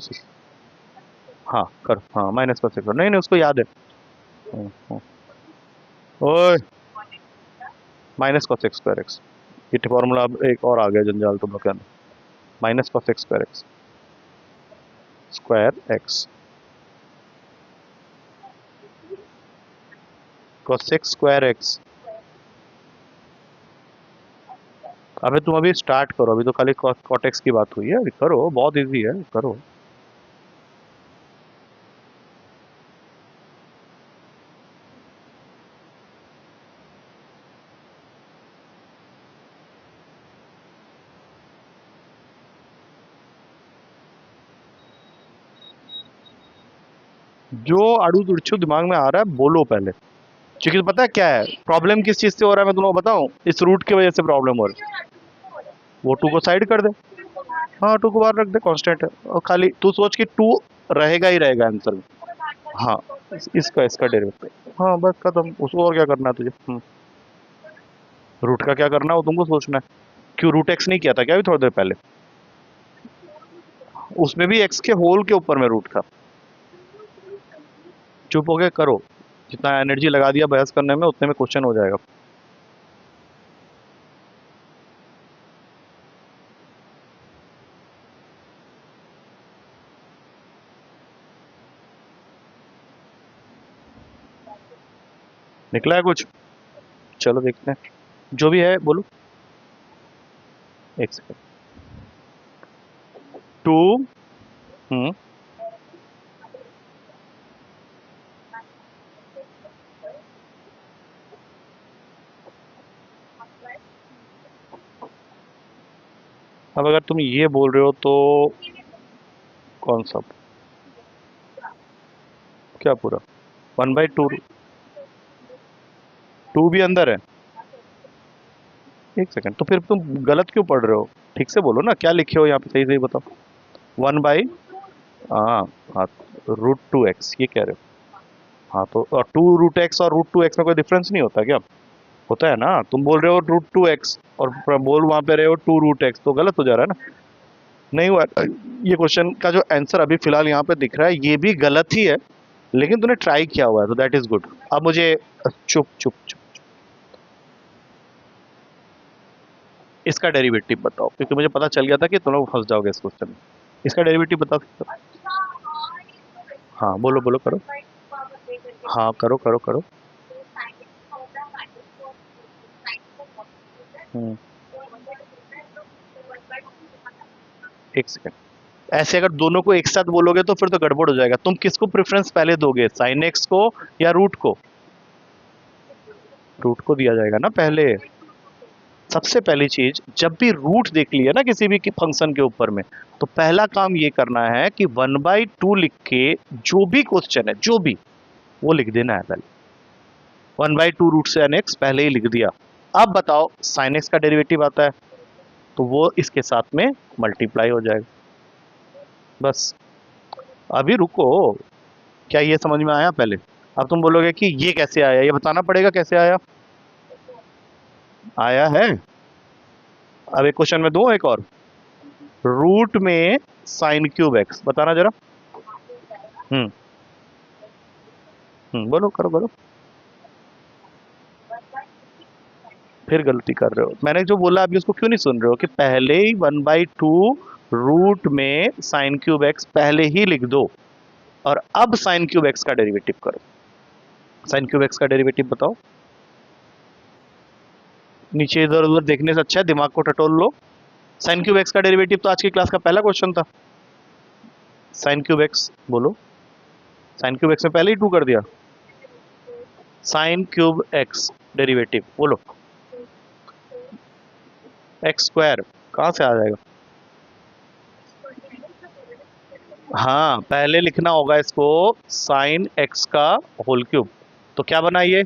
हाँ कर, हाँ माइनस का चेक करो। नहीं नहीं, उसको याद है। हम्म, हम्म। ओए, minus cos x square x, ये फॉर्मूला अब एक और आ गया जंजाल तुम लोग के अंदर। Minus cos x square x, square x, cos x square x. अबे तुम अभी स्टार्ट करो, अभी तो खाली कॉट एक्स की बात हुई है, अभी करो, बहुत इजी है, करो। जो आड़ू तुड़छू दिमाग में आ रहा है बोलो पहले, क्योंकि पता है क्या है प्रॉब्लम, किस चीज से हो रहा है मैं तुमको बताऊं? इस रूट की वजह से प्रॉब्लम हो रही है। वो 2 को साइड कर दे। हाँ, 2 को बाहर रख दे, कांस्टेंट है, और खाली तू सोच कि 2 रहेगा ही रहेगा आंसर में। हाँ, इसका डेरिवेटिव, हाँ बस खत्म, उसको और क्या करना है तुझे? रूट का क्या करना है वो तुमको सोचना है। क्यों रूट एक्स नहीं किया था क्या अभी थोड़ी देर पहले? उसमें भी एक्स के होल के ऊपर में रूट था। चुप हो गए, करो। जितना एनर्जी लगा दिया बहस करने में, उतने में क्वेश्चन हो जाएगा। निकला है कुछ? चलो देखते हैं, जो भी है बोलो। एक सेकंड। 2, हम्म अब अगर तुम ये बोल रहे हो तो कौन सा, क्या पूरा 1/2, 2 भी अंदर है? एक सेकंड, तो फिर तुम गलत क्यों पढ़ रहे हो? ठीक से बोलो ना, क्या लिखे हो यहाँ पे, सही सही बताओ। 1/, हाँ हाँ, √2x ये कह रहे हो? हाँ तो और 2√x और √2x में कोई डिफरेंस नहीं होता क्या? होता है ना। तुम बोल रहे हो √2x और बोल वहां पे रहे हो 2√x, तो गलत हो जा रहा है ना। नहीं हुआ। ये क्वेश्चन का जो आंसर अभी फिलहाल यहाँ पे दिख रहा है ये भी गलत ही है, लेकिन तूने ट्राई किया हुआ है तो दैट इज गुड। अब मुझे चुप चुप चुप, इसका डेरिवेटिव बताओ, क्योंकि मुझे पता चल गया था कि तुम लोग फंस जाओगे इस क्वेश्चन में। इसका डेरिवेटिव बता सकते हो? हाँ बोलो बोलो, करो। हाँ करो करो करो। हम्म, एक सेकंड, ऐसे अगर दोनों को एक साथ बोलोगे तो फिर तो गड़बड़ हो जाएगा। तुम किसको प्रेफरेंस पहले दोगे, साइन एक्स को या रूट को? रूट को दिया जाएगा ना पहले। सबसे पहली चीज, जब भी रूट देख लिया ना किसी भी फंक्शन के ऊपर में, तो पहला काम ये करना है कि 1/2 लिख के जो भी क्वेश्चन है जो भी, वो लिख देना है पहले। 1/2 √sin x पहले ही लिख दिया। अब बताओ साइन एक्स का डेरिवेटिव आता है तो वो इसके साथ में मल्टीप्लाई हो जाएगा, बस। अभी रुको, क्या ये समझ में आया पहले? अब तुम बोलोगे कि ये कैसे आया, ये बताना पड़ेगा कैसे आया। आया है। अब एक क्वेश्चन में दूं एक और, रूट में sin³ x, बताना जरा। हम्म बोलो, करो करो। फिर गलती कर रहे हो, मैंने जो बोला अभी उसको क्यों नहीं सुन रहे हो, कि पहले ही 1/2 रूट में sin³ x पहले ही लिख दो, और अब sin³ x का डेरिवेटिव करो। sin³ x का डेरिवेटिव बताओ। नीचे इधर उधर देखने से अच्छा है दिमाग को टटोल लो। sin³ x का डेरिवेटिव तो आज की क्लास का पहला क्वेश्चन था। sin³ x बोलो। sin³ x में पहले ही 2 कर दिया। sin³ x डेरिवेटिव बोलो। x² कहाँ से आ जाएगा? हाँ पहले लिखना होगा इसको, sin x²। तो क्या बना ये,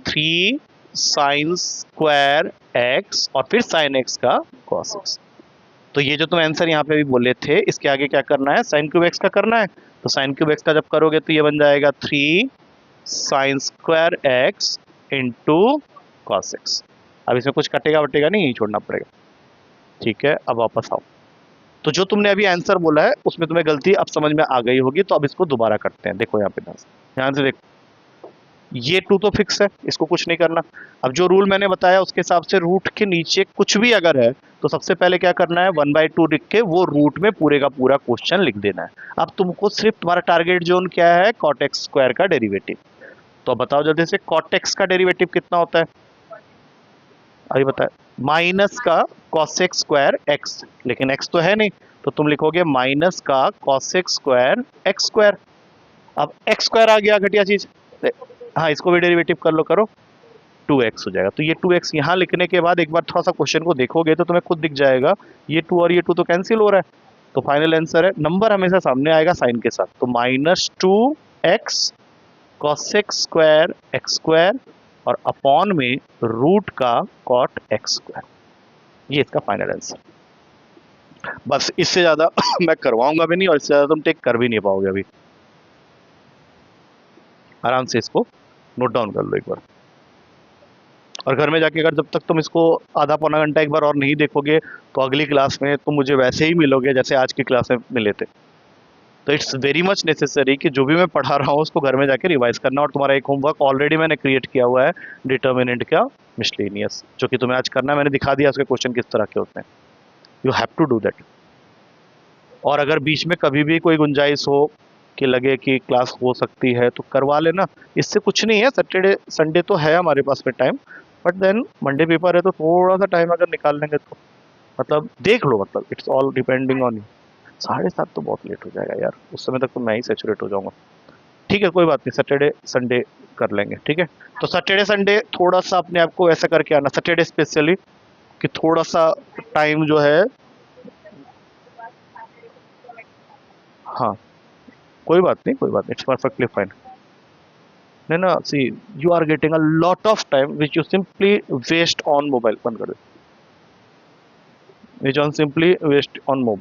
3 sin² x और फिर sin x का cos x। तो ये जो तुम आंसर यहाँ पे भी बोले थे, इसके आगे क्या करना है, sin³ x का करना है। तो sin³ x का जब करोगे तो ये बन जाएगा 3 sin² x into cos x। अब इसमें कुछ कटेगा वटेगा नहीं, यही छोड़ना पड़ेगा। ठीक है, अब वापस आओ। तो जो तुमने अभी आंसर बोला है उसमें तुम्हें गलती अब समझ में आ गई होगी, तो अब इसको दोबारा करते हैं। देखो यहाँ पे ध्यान से देखो, ये 2 तो फिक्स है, इसको कुछ नहीं करना। अब जो रूल मैंने बताया उसके हिसाब से रूट के नीचे कुछ भी अगर है तो सबसे पहले क्या करना है, 1/2 लिख के वो रूट में पूरे का पूरा क्वेश्चन लिख देना है। अब तुमको सिर्फ तुम्हारा टारगेट जोन क्या है, cot x² का डेरिवेटिव। तो बताओ जल्दी से, cot x का डेरिवेटिव कितना होता है? अभी बताया, माइनस का cos x², लेकिन x तो है नहीं, तो तुम लिखोगे माइनस का cos x²। अब x² आ गया, घटिया चीज। हाँ इसको भी डेरिवेटिव कर लो, करो। 2x हो जाएगा। तो ये 2x यहाँ लिखने के बाद एक बार थोड़ा सा क्वेश्चन को देखोगे तो तुम्हें खुद दिख जाएगा, ये 2 और ये 2 तो कैंसिल हो रहा है। तो फाइनल आंसर है, नंबर हमेशा सामने आएगा साइन के साथ, तो -2x cos x² और अपॉन में रूट का cot x²। ये इसका फाइनल आंसर। बस इससे ज्यादा मैं करवाऊंगा भी नहीं, और इससे ज्यादा तुम टेक कर भी नहीं पाओगे। अभी आराम से इसको नोट डाउन कर लो एक बार, और घर में जाके अगर जब तक तुम इसको आधा पौना घंटा एक बार और नहीं देखोगे तो अगली क्लास में तुम मुझे वैसे ही मिलोगे जैसे आज की क्लास में मिले थे। तो इट्स वेरी मच नेसेसरी कि जो भी मैं पढ़ा रहा हूँ उसको घर में जाके रिवाइज करना। और तुम्हारा एक होमवर्क ऑलरेडी मैंने क्रिएट किया हुआ है, डिटर्मिनेंट का मिसलेनियस, जो कि तुम्हें आज करना है। मैंने दिखा दिया उसके क्वेश्चन किस तरह के होते हैं। You have to do that. और अगर बीच में कभी भी कोई गुंजाइश हो कि लगे कि क्लास हो सकती है तो करवा लेना, इससे कुछ नहीं है। सैटरडे संडे तो है हमारे पास में time, but then Monday paper है तो थोड़ा सा टाइम अगर निकाल लेंगे तो मतलब देख लो, मतलब it's all depending on you. 7:30 तो बहुत लेट हो जाएगा यार, उस समय तक तो मैं ही सेचुरेट हो जाऊंगा। ठीक है कोई बात नहीं, सैटरडे संडे कर लेंगे। ठीक है, तो सैटरडे संडे थोड़ा सा अपने आप को ऐसा करके आना, सैटरडे स्पेशली, कि थोड़ा सा टाइम जो है हाँ, कोई बात नहीं, कोई बात नहीं, इट्स परफेक्टली फाइन। नहीं ना, see, you are getting a lot of time which you simply waste on mobile, बंद कर दे, which on simply waste on mobile.